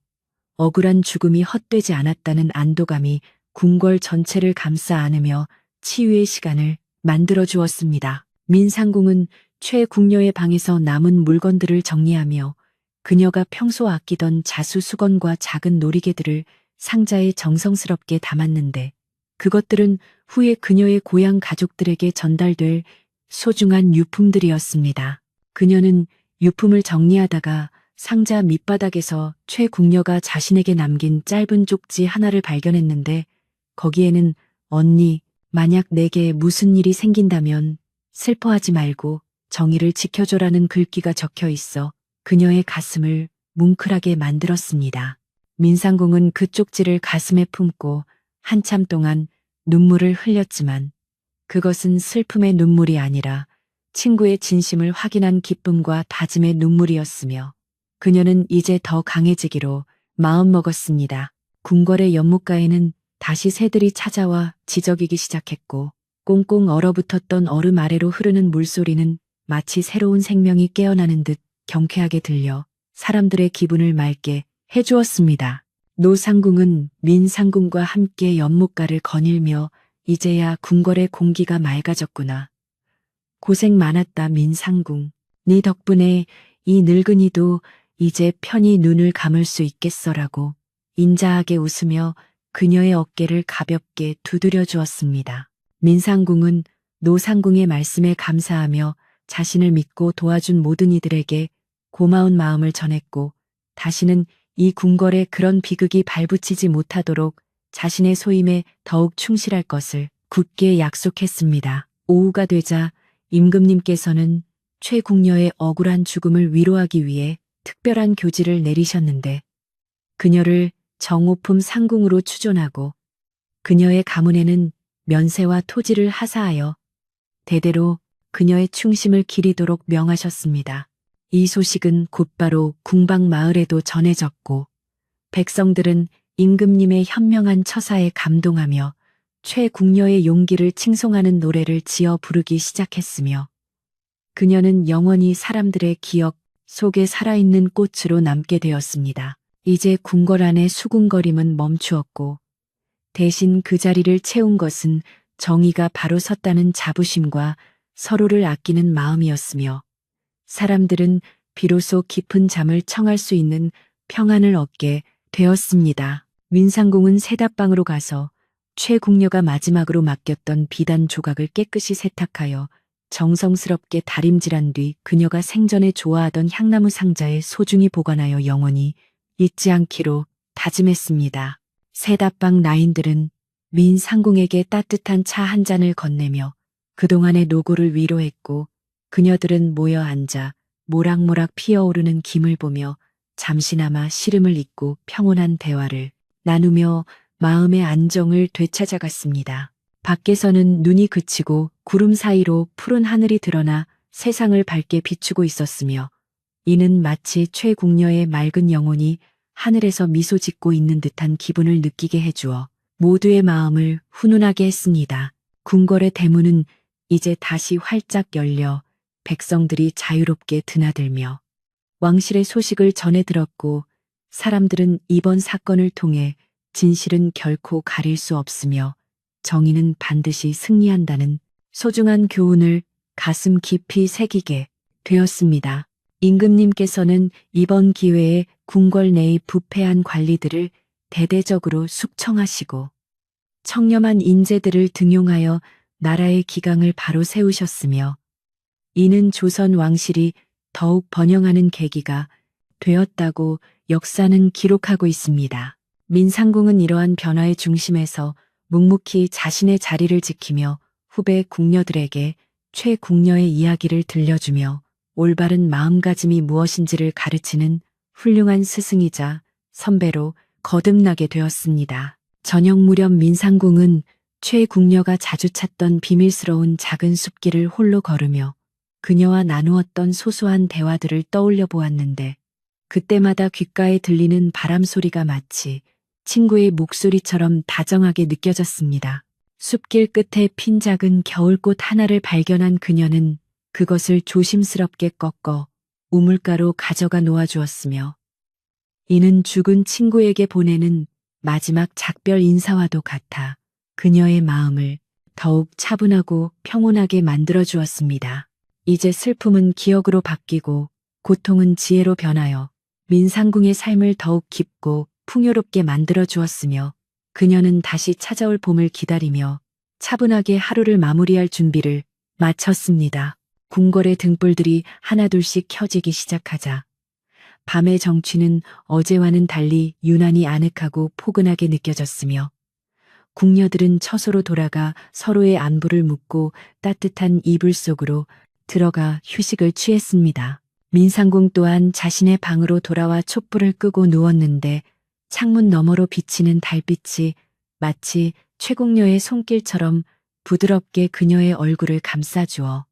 억울한 죽음이 헛되지 않았다는 안도감이 궁궐 전체를 감싸 안으며 치유의 시간을 만들어 주었습니다. 민상궁은 최궁녀의 방에서 남은 물건들을 정리하며 그녀가 평소 아끼던 자수수건과 작은 놀이개들을 상자에 정성스럽게 담았는데 그것들은 후에 그녀의 고향 가족들에게 전달될 소중한 유품들이었습니다. 그녀는 유품을 정리하다가 상자 밑바닥에서 최궁녀가 자신에게 남긴 짧은 쪽지 하나를 발견했는데 거기에는 언니, 만약 내게 무슨 일이 생긴다면 슬퍼하지 말고 정의를 지켜줘라는 글귀가 적혀 있어 그녀의 가슴을 뭉클하게 만들었습니다. 민상궁은 그 쪽지를 가슴에 품고 한참 동안 눈물을 흘렸지만 그것은 슬픔의 눈물이 아니라 친구의 진심을 확인한 기쁨과 다짐의 눈물이었으며 그녀는 이제 더 강해지기로 마음먹었습니다. 궁궐의 연못가에는 다시 새들이 찾아와 지저귀기 시작했고 꽁꽁 얼어붙었던 얼음 아래로 흐르는 물소리는 마치 새로운 생명이 깨어나는 듯 경쾌하게 들려 사람들의 기분을 맑게 해주었습니다. 노상궁은 민상궁과 함께 연못가를 거닐며 이제야 궁궐의 공기가 맑아졌구나. 고생 많았다 민상궁. 네 덕분에 이 늙은이도 이제 편히 눈을 감을 수 있겠어라고 인자하게 웃으며 그녀의 어깨를 가볍게 두드려 주었습니다. 민상궁은 노상궁의 말씀에 감사하며 자신을 믿고 도와준 모든 이들에게 고마운 마음을 전했고 다시는 이 궁궐에 그런 비극이 발붙이지 못하도록 자신의 소임에 더욱 충실할 것을 굳게 약속했습니다. 오후가 되자 임금님께서는 최궁녀의 억울한 죽음을 위로하기 위해 특별한 교지를 내리셨는데 그녀를 정오품 상궁으로 추존하고 그녀의 가문에는 면세와 토지를 하사하여 대대로 그녀의 충심을 기리도록 명하셨습니다. 이 소식은 곧바로 궁방 마을에도 전해졌고 백성들은 임금님의 현명한 처사에 감동하며 최궁녀의 용기를 칭송하는 노래를 지어 부르기 시작했으며 그녀는 영원히 사람들의 기억 속에 살아있는 꽃으로 남게 되었습니다. 이제 궁궐 안의 수군거림은 멈추었고 대신 그 자리를 채운 것은 정의가 바로 섰다는 자부심과 서로를 아끼는 마음이었으며 사람들은 비로소 깊은 잠을 청할 수 있는 평안을 얻게 되었습니다. 민상궁은 세답방으로 가서 최궁녀가 마지막으로 맡겼던 비단 조각을 깨끗이 세탁하여 정성스럽게 다림질한 뒤 그녀가 생전에 좋아하던 향나무 상자에 소중히 보관하여 영원히 잊지 않기로 다짐했습니다. 세답방 나인들은 민상궁에게 따뜻한 차 한 잔을 건네며 그동안의 노고를 위로했고 그녀들은 모여 앉아 모락모락 피어오르는 김을 보며 잠시나마 시름을 잊고 평온한 대화를 나누며 마음의 안정을 되찾아갔습니다. 밖에서는 눈이 그치고 구름 사이로 푸른 하늘이 드러나 세상을 밝게 비추고 있었으며 이는 마치 최궁녀의 맑은 영혼이 하늘에서 미소 짓고 있는 듯한 기분을 느끼게 해주어 모두의 마음을 훈훈하게 했습니다. 궁궐의 대문은 이제 다시 활짝 열려 백성들이 자유롭게 드나들며 왕실의 소식을 전해 들었고 사람들은 이번 사건을 통해 진실은 결코 가릴 수 없으며 정의는 반드시 승리한다는 소중한 교훈을 가슴 깊이 새기게 되었습니다. 임금님께서는 이번 기회에 궁궐 내의 부패한 관리들을 대대적으로 숙청하시고 청렴한 인재들을 등용하여 나라의 기강을 바로 세우셨으며 이는 조선 왕실이 더욱 번영하는 계기가 되었다고 역사는 기록하고 있습니다. 민상궁은 이러한 변화의 중심에서 묵묵히 자신의 자리를 지키며 후배 궁녀들에게 최궁녀의 이야기를 들려주며 올바른 마음가짐이 무엇인지를 가르치는 훌륭한 스승이자 선배로 거듭나게 되었습니다. 저녁 무렵 민상궁은 최궁녀가 자주 찾던 비밀스러운 작은 숲길을 홀로 걸으며 그녀와 나누었던 소소한 대화들을 떠올려 보았는데 그때마다 귓가에 들리는 바람 소리가 마치 친구의 목소리처럼 다정하게 느껴졌습니다. 숲길 끝에 핀 작은 겨울꽃 하나를 발견한 그녀는 그것을 조심스럽게 꺾어 우물가로 가져가 놓아주었으며 이는 죽은 친구에게 보내는 마지막 작별 인사와도 같아 그녀의 마음을 더욱 차분하고 평온하게 만들어 주었습니다. 이제 슬픔은 기억으로 바뀌고 고통은 지혜로 변하여 민상궁의 삶을 더욱 깊고 풍요롭게 만들어 주었으며 그녀는 다시 찾아올 봄을 기다리며 차분하게 하루를 마무리할 준비를 마쳤습니다. 궁궐의 등불들이 하나둘씩 켜지기 시작하자 밤의 정취는 어제와는 달리 유난히 아늑하고 포근하게 느껴졌으며 궁녀들은 처소로 돌아가 서로의 안부를 묻고 따뜻한 이불 속으로 들어가 휴식을 취했습니다. 민상궁 또한 자신의 방으로 돌아와 촛불을 끄고 누웠는데 창문 너머로 비치는 달빛이 마치 최궁녀의 손길처럼 부드럽게 그녀의 얼굴을 감싸주어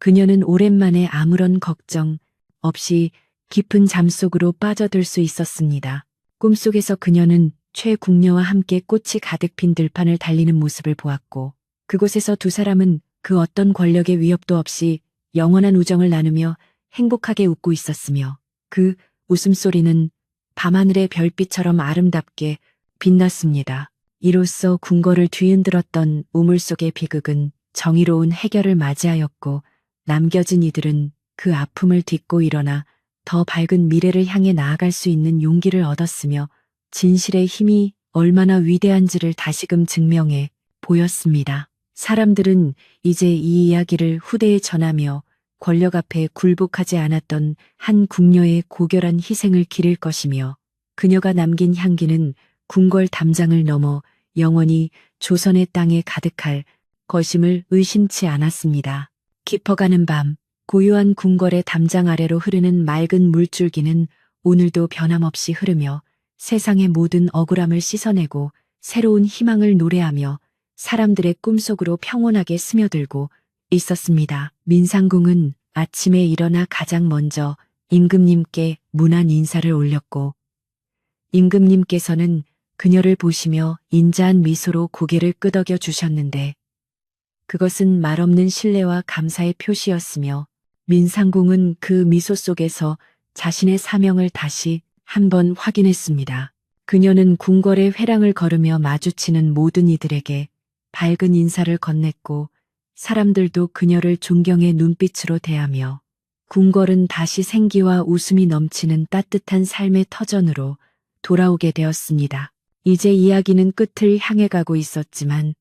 그녀는 오랜만에 아무런 걱정 없이 깊은 잠속으로 빠져들 수 있었습니다. 꿈속에서 그녀는 최궁녀와 함께 꽃이 가득 핀 들판을 달리는 모습을 보았고 그곳에서 두 사람은 그 어떤 권력의 위협도 없이 영원한 우정을 나누며 행복하게 웃고 있었으며 그 웃음소리는 밤하늘의 별빛처럼 아름답게 빛났습니다. 이로써 궁궐을 뒤흔들었던 우물 속의 비극은 정의로운 해결을 맞이하였고 남겨진 이들은 그 아픔을 딛고 일어나 더 밝은 미래를 향해 나아갈 수 있는 용기를 얻었으며 진실의 힘이 얼마나 위대한지를 다시금 증명해 보였습니다. 사람들은 이제 이 이야기를 후대에 전하며 권력 앞에 굴복하지 않았던 한 궁녀의 고결한 희생을 기릴 것이며 그녀가 남긴 향기는 궁궐 담장을 넘어 영원히 조선의 땅에 가득할 것임을 의심치 않았습니다. 깊어가는 밤, 고요한 궁궐의 담장 아래로 흐르는 맑은 물줄기는 오늘도 변함없이 흐르며 세상의 모든 억울함을 씻어내고 새로운 희망을 노래하며 사람들의 꿈속으로 평온하게 스며들고 있었습니다. 민상궁은 아침에 일어나 가장 먼저 임금님께 문안 인사를 올렸고 임금님께서는 그녀를 보시며 인자한 미소로 고개를 끄덕여 주셨는데 그것은 말없는 신뢰와 감사의 표시였으며 민상궁은 그 미소 속에서 자신의 사명을 다시 한번 확인했습니다. 그녀는 궁궐의 회랑을 걸으며 마주치는 모든 이들에게 밝은 인사를 건넸고 사람들도 그녀를 존경의 눈빛으로 대하며 궁궐은 다시 생기와 웃음이 넘치는 따뜻한 삶의 터전으로 돌아오게 되었습니다. 이제 이야기는 끝을 향해 가고 있었지만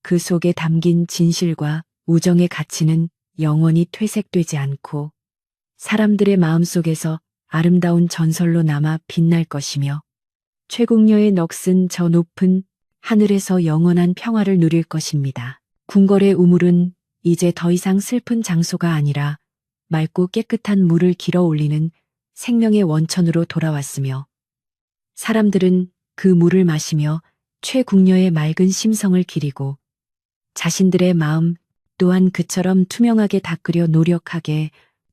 그 속에 담긴 진실과 우정의 가치는 영원히 퇴색되지 않고 사람들의 마음속에서 아름다운 전설로 남아 빛날 것이며 최궁녀의 넋은 저 높은 하늘에서 영원한 평화를 누릴 것입니다. 궁궐의 우물은 이제 더 이상 슬픈 장소가 아니라 맑고 깨끗한 물을 길어 올리는 생명의 원천으로 돌아왔으며 사람들은 그 물을 마시며 최궁녀의 맑은 심성을 기리고 자신들의 마음 또한 그처럼 투명하게 닦으려 노력하게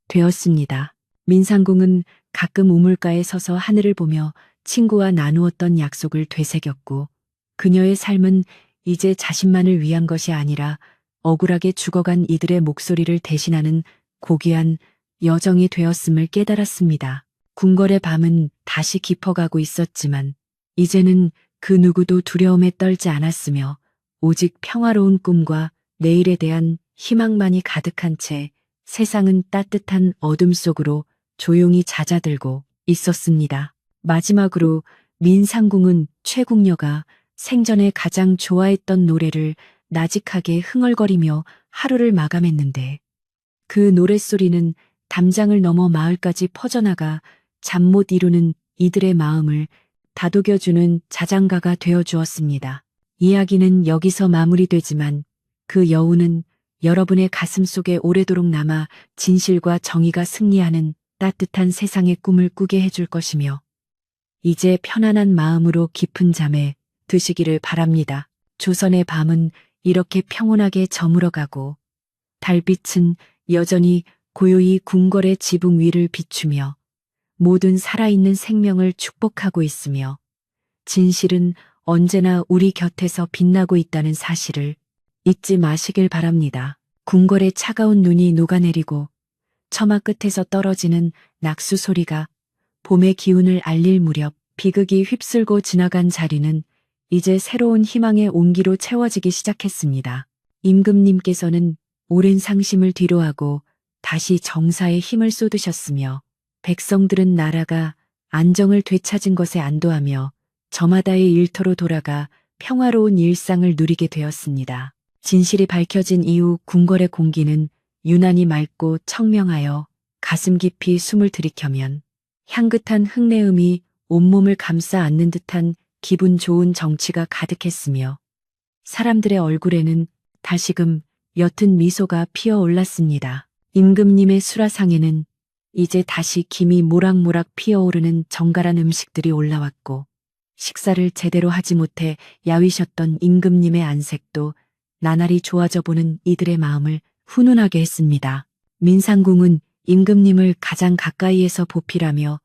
되었습니다. 민상궁은 가끔 우물가에 서서 하늘을 보며 친구와 나누었던 약속을 되새겼고 그녀의 삶은 이제 자신만을 위한 것이 아니라 억울하게 죽어간 이들의 목소리를 대신하는 고귀한 여정이 되었음을 깨달았습니다. 궁궐의 밤은 다시 깊어가고 있었지만 이제는 그 누구도 두려움에 떨지 않았으며 오직 평화로운 꿈과 내일에 대한 희망만이 가득한 채 세상은 따뜻한 어둠 속으로 조용히 잦아들고 있었습니다. 마지막으로 민상궁은 최궁녀가 생전에 가장 좋아했던 노래를 나직하게 흥얼거리며 하루를 마감했는데 그 노랫소리는 담장을 넘어 마을까지 퍼져나가 잠 못 이루는 이들의 마음을 다독여주는 자장가가 되어 주었습니다. 이야기는 여기서 마무리되지만 그 여운은 여러분의 가슴 속에 오래도록 남아 진실과 정의가 승리하는 따뜻한 세상의 꿈을 꾸게 해줄 것이며 이제 편안한 마음으로 깊은 잠에 드시기를 바랍니다. 조선의 밤은 이렇게 평온하게 저물어가고 달빛은 여전히 고요히 궁궐의 지붕 위를 비추며 모든 살아있는 생명을 축복하고 있으며 진실은 언제나 우리 곁에서 빛나고 있다는 사실을 잊지 마시길 바랍니다. 궁궐의 차가운 눈이 녹아내리고 처마 끝에서 떨어지는 낙수 소리가 봄의 기운을 알릴 무렵 비극이 휩쓸고 지나간 자리는 이제 새로운 희망의 온기로 채워지기 시작했습니다. 임금님께서는 오랜 상심을 뒤로하고 다시 정사에 힘을 쏟으셨으며 백성들은 나라가 안정을 되찾은 것에 안도하며 저마다의 일터로 돌아가 평화로운 일상을 누리게 되었습니다. 진실이 밝혀진 이후 궁궐의 공기는 유난히 맑고 청명하여 가슴 깊이 숨을 들이켜면 향긋한 흙내음이 온몸을 감싸 안는 듯한 기분 좋은 정취가 가득했으며 사람들의 얼굴에는 다시금 옅은 미소가 피어 올랐습니다. 임금님의 수라상에는 이제 다시 김이 모락모락 피어오르는 정갈한 음식들이 올라왔고 식사를 제대로 하지 못해 야위셨던 임금님의 안색도 나날이 좋아져 보는 이들의 마음을 훈훈하게 했습니다. 민상궁은 임금님을 가장 가까이에서 보필하며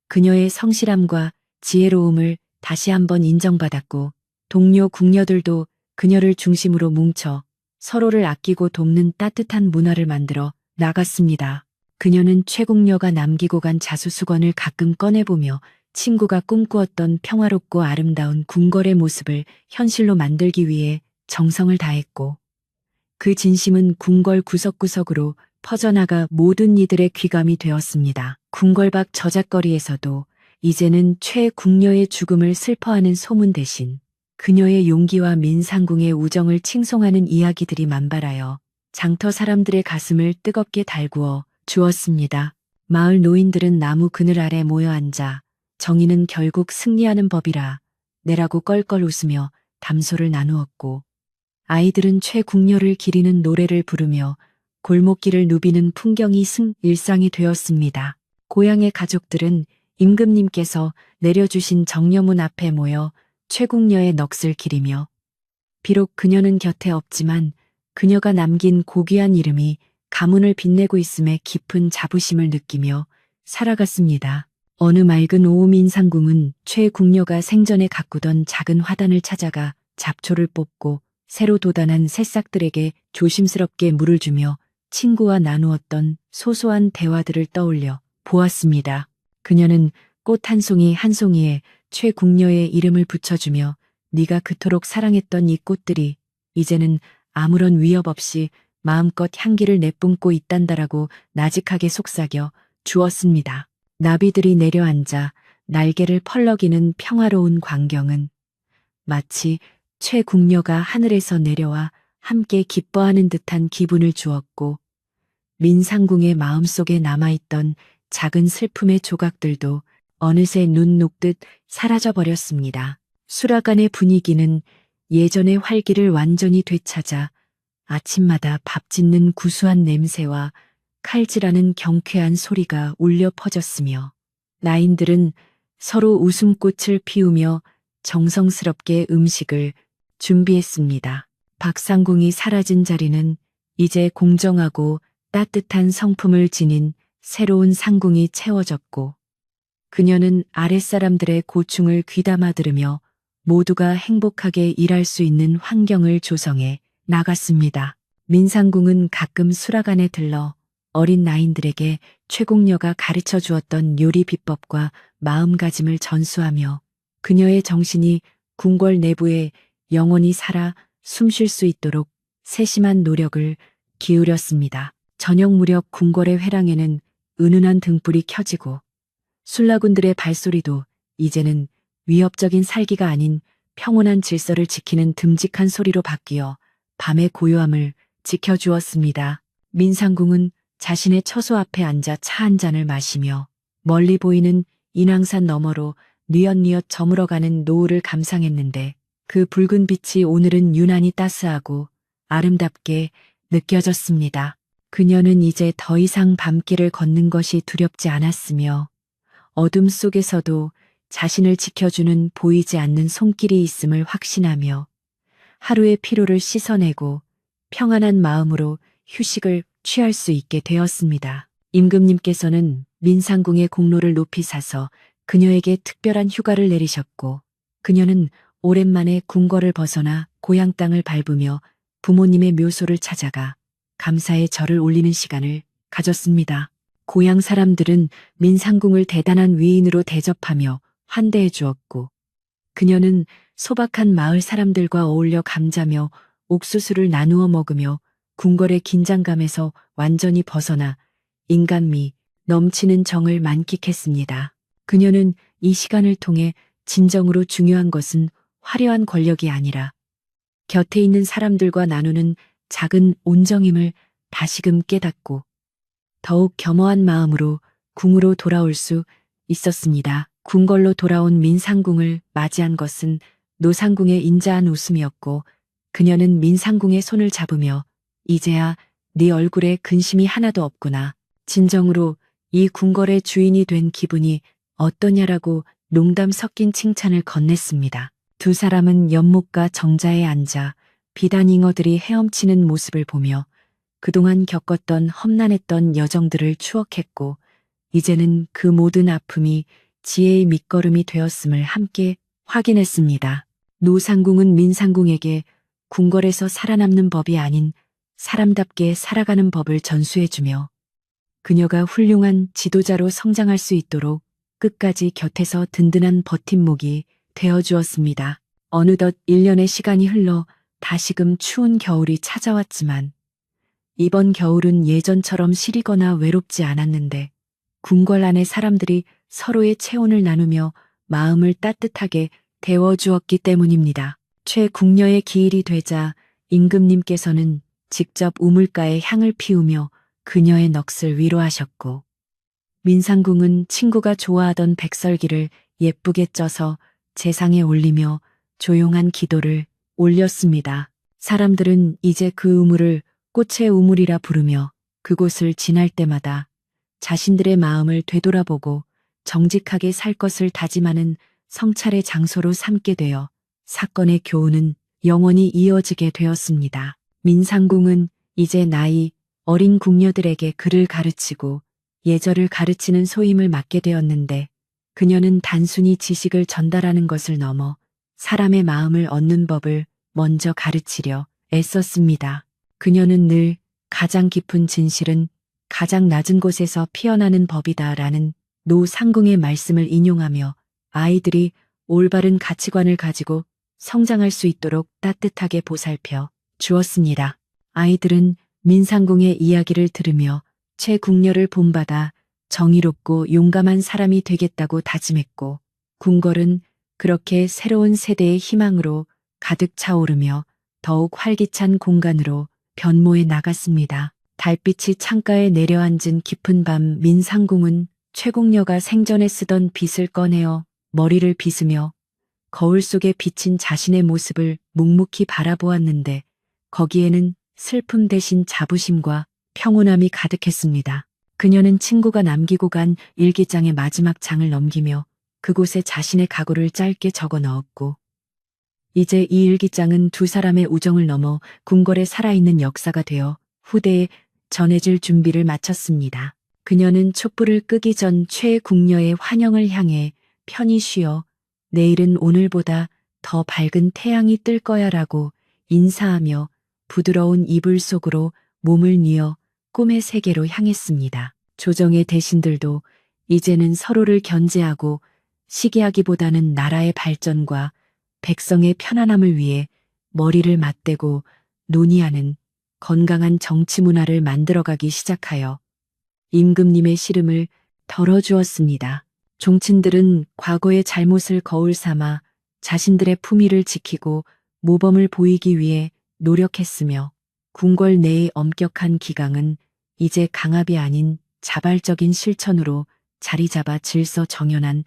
그녀의 성실함과 지혜로움을 다시 한번 인정받았고 동료 궁녀들도 그녀를 중심으로 뭉쳐 서로를 아끼고 돕는 따뜻한 문화를 만들어 나갔습니다. 그녀는 최궁녀가 남기고 간 자수수건을 가끔 꺼내보며 친구가 꿈꾸었던 평화롭고 아름다운 궁궐의 모습을 현실로 만들기 위해 정성을 다했고 그 진심은 궁궐 구석구석으로 퍼져나가 모든 이들의 귀감이 되었습니다. 궁궐 밖 저잣거리에서도 이제는 최궁녀의 죽음을 슬퍼하는 소문 대신 그녀의 용기와 민상궁의 우정을 칭송하는 이야기들이 만발하여 장터 사람들의 가슴을 뜨겁게 달구어 주었습니다. 마을 노인들은 나무 그늘 아래 모여 앉아 정의는 결국 승리하는 법이라 내라고 껄껄 웃으며 담소를 나누었고 아이들은 최궁녀를 기리는 노래를 부르며 골목길을 누비는 풍경이 일상이 되었습니다. 고향의 가족들은 임금님께서 내려주신 정려문 앞에 모여 최궁녀의 넋을 기리며 비록 그녀는 곁에 없지만 그녀가 남긴 고귀한 이름이 가문을 빛내고 있음에 깊은 자부심을 느끼며 살아갔습니다. 어느 맑은 오후 민상궁은 최궁녀가 생전에 가꾸던 작은 화단을 찾아가 잡초를 뽑고 새로 돋아난 새싹들에게 조심스럽게 물을 주며 친구와 나누었던 소소한 대화들을 떠올려 보았습니다. 그녀는 꽃 한 송이 한 송이에 최궁녀의 이름을 붙여주며 네가 그토록 사랑했던 이 꽃들이 이제는 아무런 위협 없이 마음껏 향기를 내뿜고 있단다라고 나직하게 속삭여 주었습니다. 나비들이 내려앉아 날개를 펄럭이는 평화로운 광경은 마치 최궁녀가 하늘에서 내려와 함께 기뻐하는 듯한 기분을 주었고 민상궁의 마음속에 남아있던 작은 슬픔의 조각들도 어느새 눈 녹듯 사라져버렸습니다. 수라간의 분위기는 예전의 활기를 완전히 되찾아 아침마다 밥 짓는 구수한 냄새와 칼질하는 경쾌한 소리가 울려 퍼졌으며 나인들은 서로 웃음꽃을 피우며 정성스럽게 음식을 준비했습니다. 박상궁이 사라진 자리는 이제 공정하고 따뜻한 성품을 지닌 새로운 상궁이 채워졌고 그녀는 아랫사람들의 고충을 귀담아 들으며 모두가 행복하게 일할 수 있는 환경을 조성해 나갔습니다. 민상궁은 가끔 수라간에 들러 어린 나인들에게 최궁녀가 가르쳐 주었던 요리 비법과 마음가짐을 전수하며 그녀의 정신이 궁궐 내부에 영원히 살아 숨쉴 수 있도록 세심한 노력을 기울였습니다. 저녁 무렵 궁궐의 회랑에는 은은한 등불이 켜지고 술라군들의 발소리도 이제는 위협적인 살기가 아닌 평온한 질서를 지키는 듬직한 소리로 바뀌어 밤의 고요함을 지켜주었습니다. 민상궁은 자신의 처소 앞에 앉아 차 한 잔을 마시며 멀리 보이는 인왕산 너머로 뉘엿뉘엿 저물어가는 노을을 감상했는데 그 붉은 빛이 오늘은 유난히 따스하고 아름답게 느껴졌습니다. 그녀는 이제 더 이상 밤길을 걷는 것이 두렵지 않았으며 어둠 속에서도 자신을 지켜주는 보이지 않는 손길이 있음을 확신하며 하루의 피로를 씻어내고 평안한 마음으로 휴식을 취할 수 있게 되었습니다. 임금님께서는 민상궁의 공로를 높이 사서 그녀에게 특별한 휴가를 내리셨고 그녀는 오랜만에 궁궐을 벗어나 고향 땅을 밟으며 부모님의 묘소를 찾아가 감사의 절을 올리는 시간을 가졌습니다. 고향 사람들은 민상궁을 대단한 위인으로 대접하며 환대해 주었고 그녀는 소박한 마을 사람들과 어울려 감자며 옥수수를 나누어 먹으며 궁궐의 긴장감에서 완전히 벗어나 인간미 넘치는 정을 만끽했습니다. 그녀는 이 시간을 통해 진정으로 중요한 것은 화려한 권력이 아니라 곁에 있는 사람들과 나누는 작은 온정임을 다시금 깨닫고 더욱 겸허한 마음으로 궁으로 돌아올 수 있었습니다. 궁궐로 돌아온 민상궁을 맞이한 것은 노상궁의 인자한 웃음이었고 그녀는 민상궁의 손을 잡으며 이제야 네 얼굴에 근심이 하나도 없구나. 진정으로 이 궁궐의 주인이 된 기분이 어떠냐라고 농담 섞인 칭찬을 건넸습니다. 두 사람은 연못가 정자에 앉아 비단 잉어들이 헤엄치는 모습을 보며 그동안 겪었던 험난했던 여정들을 추억했고 이제는 그 모든 아픔이 지혜의 밑거름이 되었음을 함께 확인했습니다. 노상궁은 민상궁에게 궁궐에서 살아남는 법이 아닌 사람답게 살아가는 법을 전수해주며 그녀가 훌륭한 지도자로 성장할 수 있도록 끝까지 곁에서 든든한 버팀목이 되어주었습니다. 어느덧 1년의 시간이 흘러 다시금 추운 겨울이 찾아왔지만 이번 겨울은 예전처럼 시리거나 외롭지 않았는데 궁궐 안의 사람들이 서로의 체온을 나누며 마음을 따뜻하게 데워주었기 때문입니다. 최궁녀의 기일이 되자 임금님께서는 직접 우물가에 향을 피우며 그녀의 넋을 위로하셨고 민상궁은 친구가 좋아하던 백설기를 예쁘게 쪄서 제상에 올리며 조용한 기도를 올렸습니다. 사람들은 이제 그 우물을 꽃의 우물이라 부르며 그곳을 지날 때마다 자신들의 마음을 되돌아보고 정직하게 살 것을 다짐하는 성찰의 장소로 삼게 되어 사건의 교훈은 영원히 이어지게 되었습니다. 민상궁은 이제 나이 어린 궁녀들에게 글을 가르치고 예절을 가르치는 소임을 맡게 되었는데 그녀는 단순히 지식을 전달하는 것을 넘어 사람의 마음을 얻는 법을 먼저 가르치려 애썼습니다. 그녀는 늘 가장 깊은 진실은 가장 낮은 곳에서 피어나는 법이다라는 노상궁의 말씀을 인용하며 아이들이 올바른 가치관을 가지고 성장할 수 있도록 따뜻하게 보살펴 주었습니다. 아이들은 민상궁의 이야기를 들으며 최궁녀를 본받아 정의롭고 용감한 사람이 되겠다고 다짐했고 궁궐은 그렇게 새로운 세대의 희망으로 가득 차오르며 더욱 활기찬 공간으로 변모해 나갔습니다. 달빛이 창가에 내려앉은 깊은 밤 민상궁은 최궁녀가 생전에 쓰던 빗을 꺼내어 머리를 빗으며 거울 속에 비친 자신의 모습을 묵묵히 바라보았는데 거기에는 슬픔 대신 자부심과 평온함이 가득했습니다. 그녀는 친구가 남기고 간 일기장의 마지막 장을 넘기며 그곳에 자신의 각오를 짧게 적어 넣었고 이제 이 일기장은 두 사람의 우정을 넘어 궁궐에 살아있는 역사가 되어 후대에 전해질 준비를 마쳤습니다. 그녀는 촛불을 끄기 전 최궁녀의 환영을 향해 편히 쉬어 내일은 오늘보다 더 밝은 태양이 뜰 거야라고 인사하며 부드러운 이불 속으로 몸을 뉘어 꿈의 세계로 향했습니다. 조정의 대신들도 이제는 서로를 견제하고 시기하기보다는 나라의 발전과 백성의 편안함을 위해 머리를 맞대고 논의하는 건강한 정치 문화를 만들어가기 시작하여 임금님의 시름을 덜어주었습니다. 종친들은 과거의 잘못을 거울 삼아 자신들의 품위를 지키고 모범을 보이기 위해 노력했으며 궁궐 내의 엄격한 기강은 이제 강압이 아닌 자발적인 실천으로 자리 잡아 질서 정연한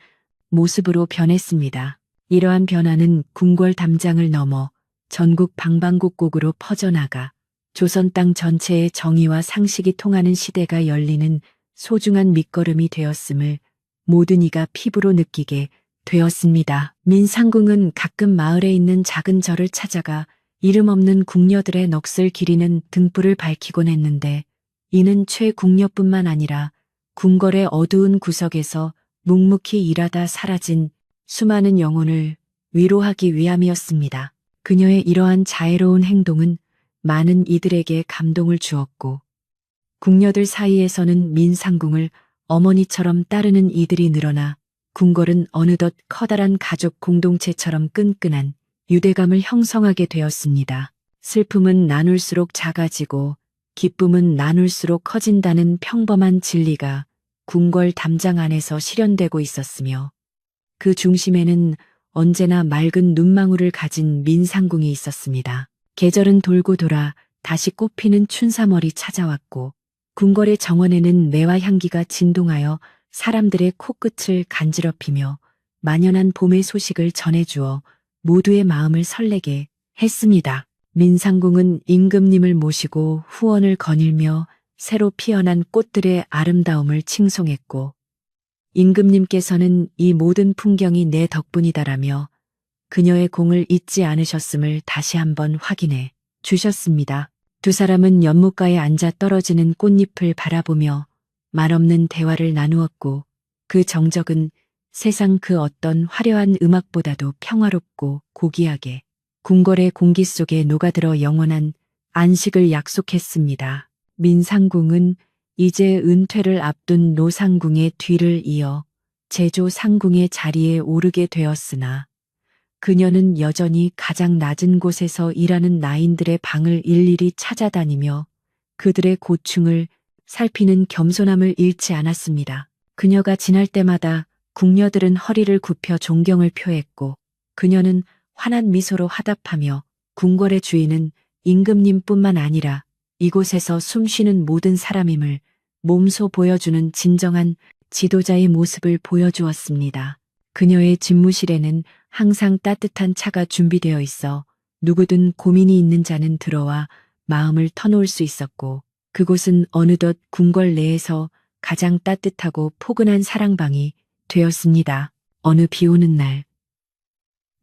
모습으로 변했습니다. 이러한 변화는 궁궐 담장을 넘어 전국 방방곡곡으로 퍼져나가 조선 땅 전체의 정의와 상식이 통하는 시대가 열리는 소중한 밑거름이 되었음을 모든 이가 피부로 느끼게 되었습니다. 민상궁은 가끔 마을에 있는 작은 절을 찾아가 이름 없는 궁녀들의 넋을 기리는 등불을 밝히곤 했는데 이는 최궁녀뿐만 아니라 궁궐의 어두운 구석에서 묵묵히 일하다 사라진 수많은 영혼을 위로하기 위함이었습니다. 그녀의 이러한 자애로운 행동은 많은 이들에게 감동을 주었고 궁녀들 사이에서는 민상궁을 어머니처럼 따르는 이들이 늘어나 궁궐은 어느덧 커다란 가족 공동체처럼 끈끈한 유대감을 형성하게 되었습니다. 슬픔은 나눌수록 작아지고 기쁨은 나눌수록 커진다는 평범한 진리가 궁궐 담장 안에서 실현되고 있었으며 그 중심에는 언제나 맑은 눈망울을 가진 민상궁이 있었습니다. 계절은 돌고 돌아 다시 꽃피는 춘삼월이 찾아왔고 궁궐의 정원에는 매화 향기가 진동하여 사람들의 코끝을 간지럽히며 만연한 봄의 소식을 전해주어 모두의 마음을 설레게 했습니다. 민상궁은 임금님을 모시고 후원을 거닐며 새로 피어난 꽃들의 아름다움을 칭송했고 임금님께서는 이 모든 풍경이 내 덕분이다라며 그녀의 공을 잊지 않으셨음을 다시 한번 확인해 주셨습니다. 두 사람은 연못가에 앉아 떨어지는 꽃잎을 바라보며 말없는 대화를 나누었고 그 정적은 세상 그 어떤 화려한 음악보다도 평화롭고 고귀하게 궁궐의 공기 속에 녹아들어 영원한 안식을 약속했습니다. 민상궁은 이제 은퇴를 앞둔 노상궁의 뒤를 이어 제조 상궁의 자리에 오르게 되었으나 그녀는 여전히 가장 낮은 곳에서 일하는 나인들의 방을 일일이 찾아다니며 그들의 고충을 살피는 겸손함을 잃지 않았습니다. 그녀가 지날 때마다 궁녀들은 허리를 굽혀 존경을 표했고 그녀는 환한 미소로 화답하며 궁궐의 주인은 임금님뿐만 아니라 이곳에서 숨쉬는 모든 사람임을 몸소 보여주는 진정한 지도자의 모습을 보여주었습니다. 그녀의 집무실에는 항상 따뜻한 차가 준비되어 있어 누구든 고민이 있는 자는 들어와 마음을 터놓을 수 있었고 그곳은 어느덧 궁궐 내에서 가장 따뜻하고 포근한 사랑방이 되었습니다. 어느 비 오는 날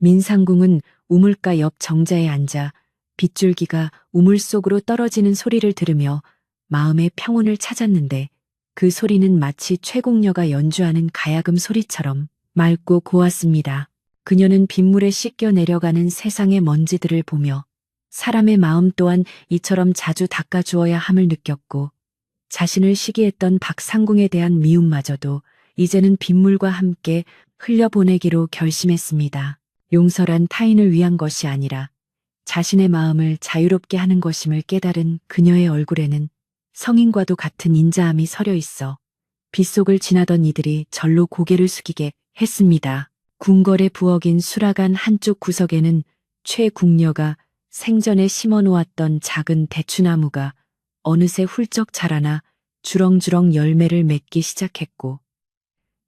민상궁은 우물가 옆 정자에 앉아 빗줄기가 우물 속으로 떨어지는 소리를 들으며 마음의 평온을 찾았는데 그 소리는 마치 최궁녀가 연주하는 가야금 소리처럼 맑고 고왔습니다. 그녀는 빗물에 씻겨 내려가는 세상의 먼지들을 보며 사람의 마음 또한 이처럼 자주 닦아주어야 함을 느꼈고 자신을 시기했던 박상궁에 대한 미움마저도 이제는 빗물과 함께 흘려보내기로 결심했습니다. 용서란 타인을 위한 것이 아니라 자신의 마음을 자유롭게 하는 것임을 깨달은 그녀의 얼굴에는 성인과도 같은 인자함이 서려 있어 빗속을 지나던 이들이 절로 고개를 숙이게 했습니다. 궁궐의 부엌인 수라간 한쪽 구석에는 최궁녀가 생전에 심어놓았던 작은 대추나무가 어느새 훌쩍 자라나 주렁주렁 열매를 맺기 시작했고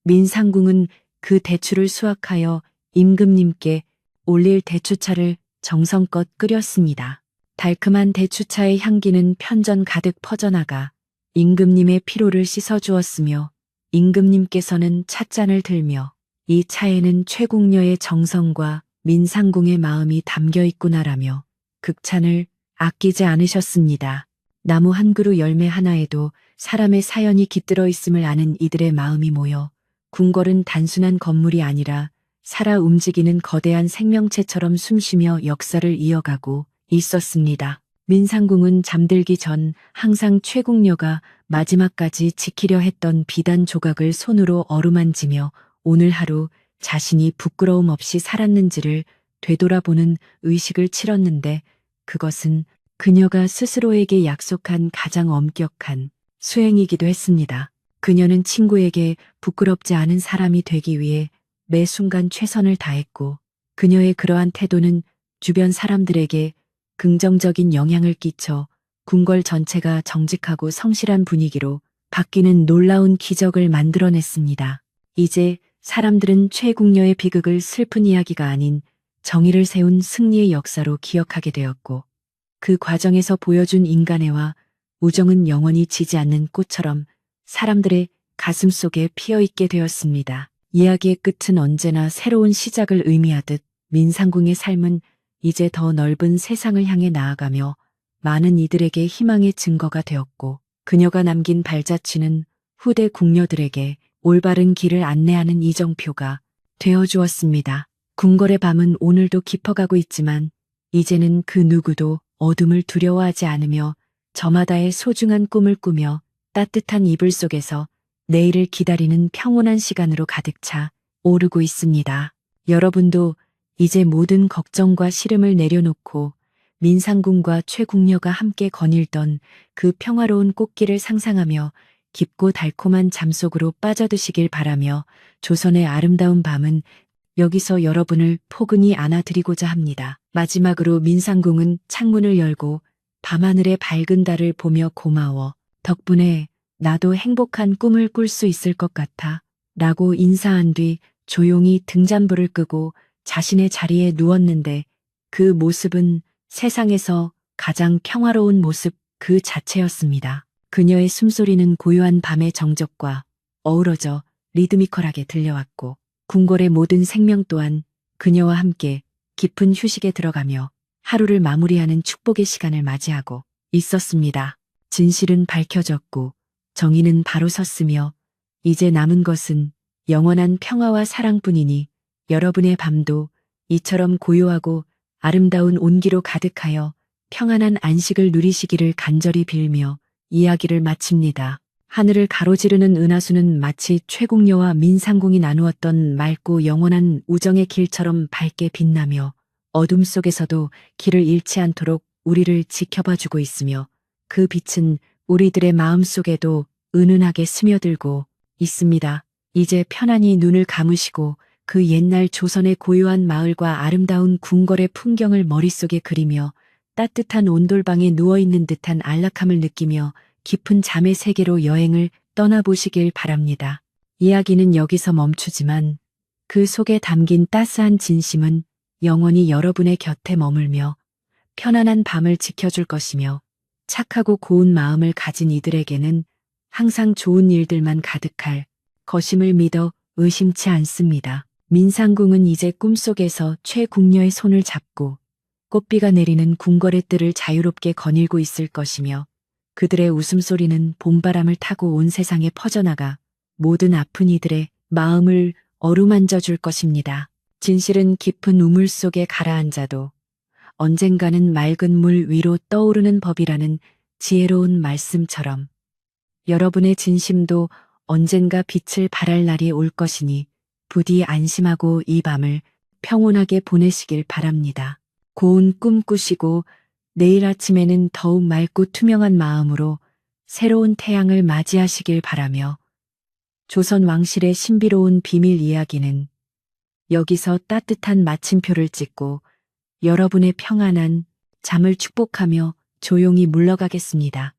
민상궁은 그 대추를 수확하여 임금님께 올릴 대추차를 정성껏 끓였습니다. 달콤한 대추차의 향기는 편전 가득 퍼져나가 임금님의 피로를 씻어주었으며 임금님께서는 찻잔을 들며 이 차에는 최궁녀의 정성과 민상궁의 마음이 담겨 있구나라며 극찬을 아끼지 않으셨습니다. 나무 한 그루 열매 하나에도 사람의 사연이 깃들어 있음을 아는 이들의 마음이 모여 궁궐은 단순한 건물이 아니라 살아 움직이는 거대한 생명체처럼 숨쉬며 역사를 이어가고 있었습니다. 민상궁은 잠들기 전 항상 최궁녀가 마지막까지 지키려 했던 비단 조각을 손으로 어루만지며 오늘 하루 자신이 부끄러움 없이 살았는지를 되돌아보는 의식을 치렀는데 그것은 그녀가 스스로에게 약속한 가장 엄격한 수행이기도 했습니다. 그녀는 친구에게 부끄럽지 않은 사람이 되기 위해 매 순간 최선을 다했고 그녀의 그러한 태도는 주변 사람들에게 긍정적인 영향을 끼쳐 궁궐 전체가 정직하고 성실한 분위기로 바뀌는 놀라운 기적을 만들어냈습니다. 이제 사람들은 최궁녀의 비극을 슬픈 이야기가 아닌 정의를 세운 승리의 역사로 기억하게 되었고 그 과정에서 보여준 인간애와 우정은 영원히 지지 않는 꽃처럼 사람들의 가슴 속에 피어있게 되었습니다. 이야기의 끝은 언제나 새로운 시작을 의미하듯 민상궁의 삶은 이제 더 넓은 세상을 향해 나아가며 많은 이들에게 희망의 증거가 되었고 그녀가 남긴 발자취는 후대 궁녀들에게 올바른 길을 안내하는 이정표가 되어주었습니다. 궁궐의 밤은 오늘도 깊어가고 있지만 이제는 그 누구도 어둠을 두려워하지 않으며 저마다의 소중한 꿈을 꾸며 따뜻한 이불 속에서 내일을 기다리는 평온한 시간으로 가득 차 오르고 있습니다. 여러분도 이제 모든 걱정과 시름을 내려놓고 민상궁과 최궁녀가 함께 거닐던 그 평화로운 꽃길을 상상하며 깊고 달콤한 잠속으로 빠져드시길 바라며 조선의 아름다운 밤은 여기서 여러분을 포근히 안아드리고자 합니다. 마지막으로 민상궁은 창문을 열고 밤하늘의 밝은 달을 보며 고마워. 덕분에 나도 행복한 꿈을 꿀 수 있을 것 같아. 라고 인사한 뒤 조용히 등잔불을 끄고 자신의 자리에 누웠는데 그 모습은 세상에서 가장 평화로운 모습 그 자체였습니다. 그녀의 숨소리는 고요한 밤의 정적과 어우러져 리드미컬하게 들려왔고 궁궐의 모든 생명 또한 그녀와 함께 깊은 휴식에 들어가며 하루를 마무리하는 축복의 시간을 맞이하고 있었습니다. 진실은 밝혀졌고 정의는 바로 섰으며 이제 남은 것은 영원한 평화와 사랑뿐이니 여러분의 밤도 이처럼 고요하고 아름다운 온기로 가득하여 평안한 안식을 누리시기를 간절히 빌며 이야기를 마칩니다. 하늘을 가로지르는 은하수는 마치 최궁녀와 민상궁이 나누었던 맑고 영원한 우정의 길처럼 밝게 빛나며 어둠 속에서도 길을 잃지 않도록 우리를 지켜봐주고 있으며 그 빛은 우리들의 마음속에도 은은하게 스며들고 있습니다. 이제 편안히 눈을 감으시고 그 옛날 조선의 고요한 마을과 아름다운 궁궐의 풍경을 머릿속에 그리며 따뜻한 온돌방에 누워있는 듯한 안락함을 느끼며 깊은 잠의 세계로 여행을 떠나보시길 바랍니다. 이야기는 여기서 멈추지만 그 속에 담긴 따스한 진심은 영원히 여러분의 곁에 머물며 편안한 밤을 지켜줄 것이며 착하고 고운 마음을 가진 이들에게는 항상 좋은 일들만 가득할 것임을 믿어 의심치 않습니다. 민상궁은 이제 꿈속에서 최궁녀의 손을 잡고 꽃비가 내리는 궁궐의 뜰을 자유롭게 거닐고 있을 것이며 그들의 웃음소리는 봄바람을 타고 온 세상에 퍼져나가 모든 아픈 이들의 마음을 어루만져 줄 것입니다. 진실은 깊은 우물 속에 가라앉아도 언젠가는 맑은 물 위로 떠오르는 법이라는 지혜로운 말씀처럼 여러분의 진심도 언젠가 빛을 발할 날이 올 것이니 부디 안심하고 이 밤을 평온하게 보내시길 바랍니다. 고운 꿈 꾸시고 내일 아침에는 더욱 맑고 투명한 마음으로 새로운 태양을 맞이하시길 바라며 조선 왕실의 신비로운 비밀 이야기는 여기서 따뜻한 마침표를 찍고 여러분의 평안한 잠을 축복하며 조용히 물러가겠습니다.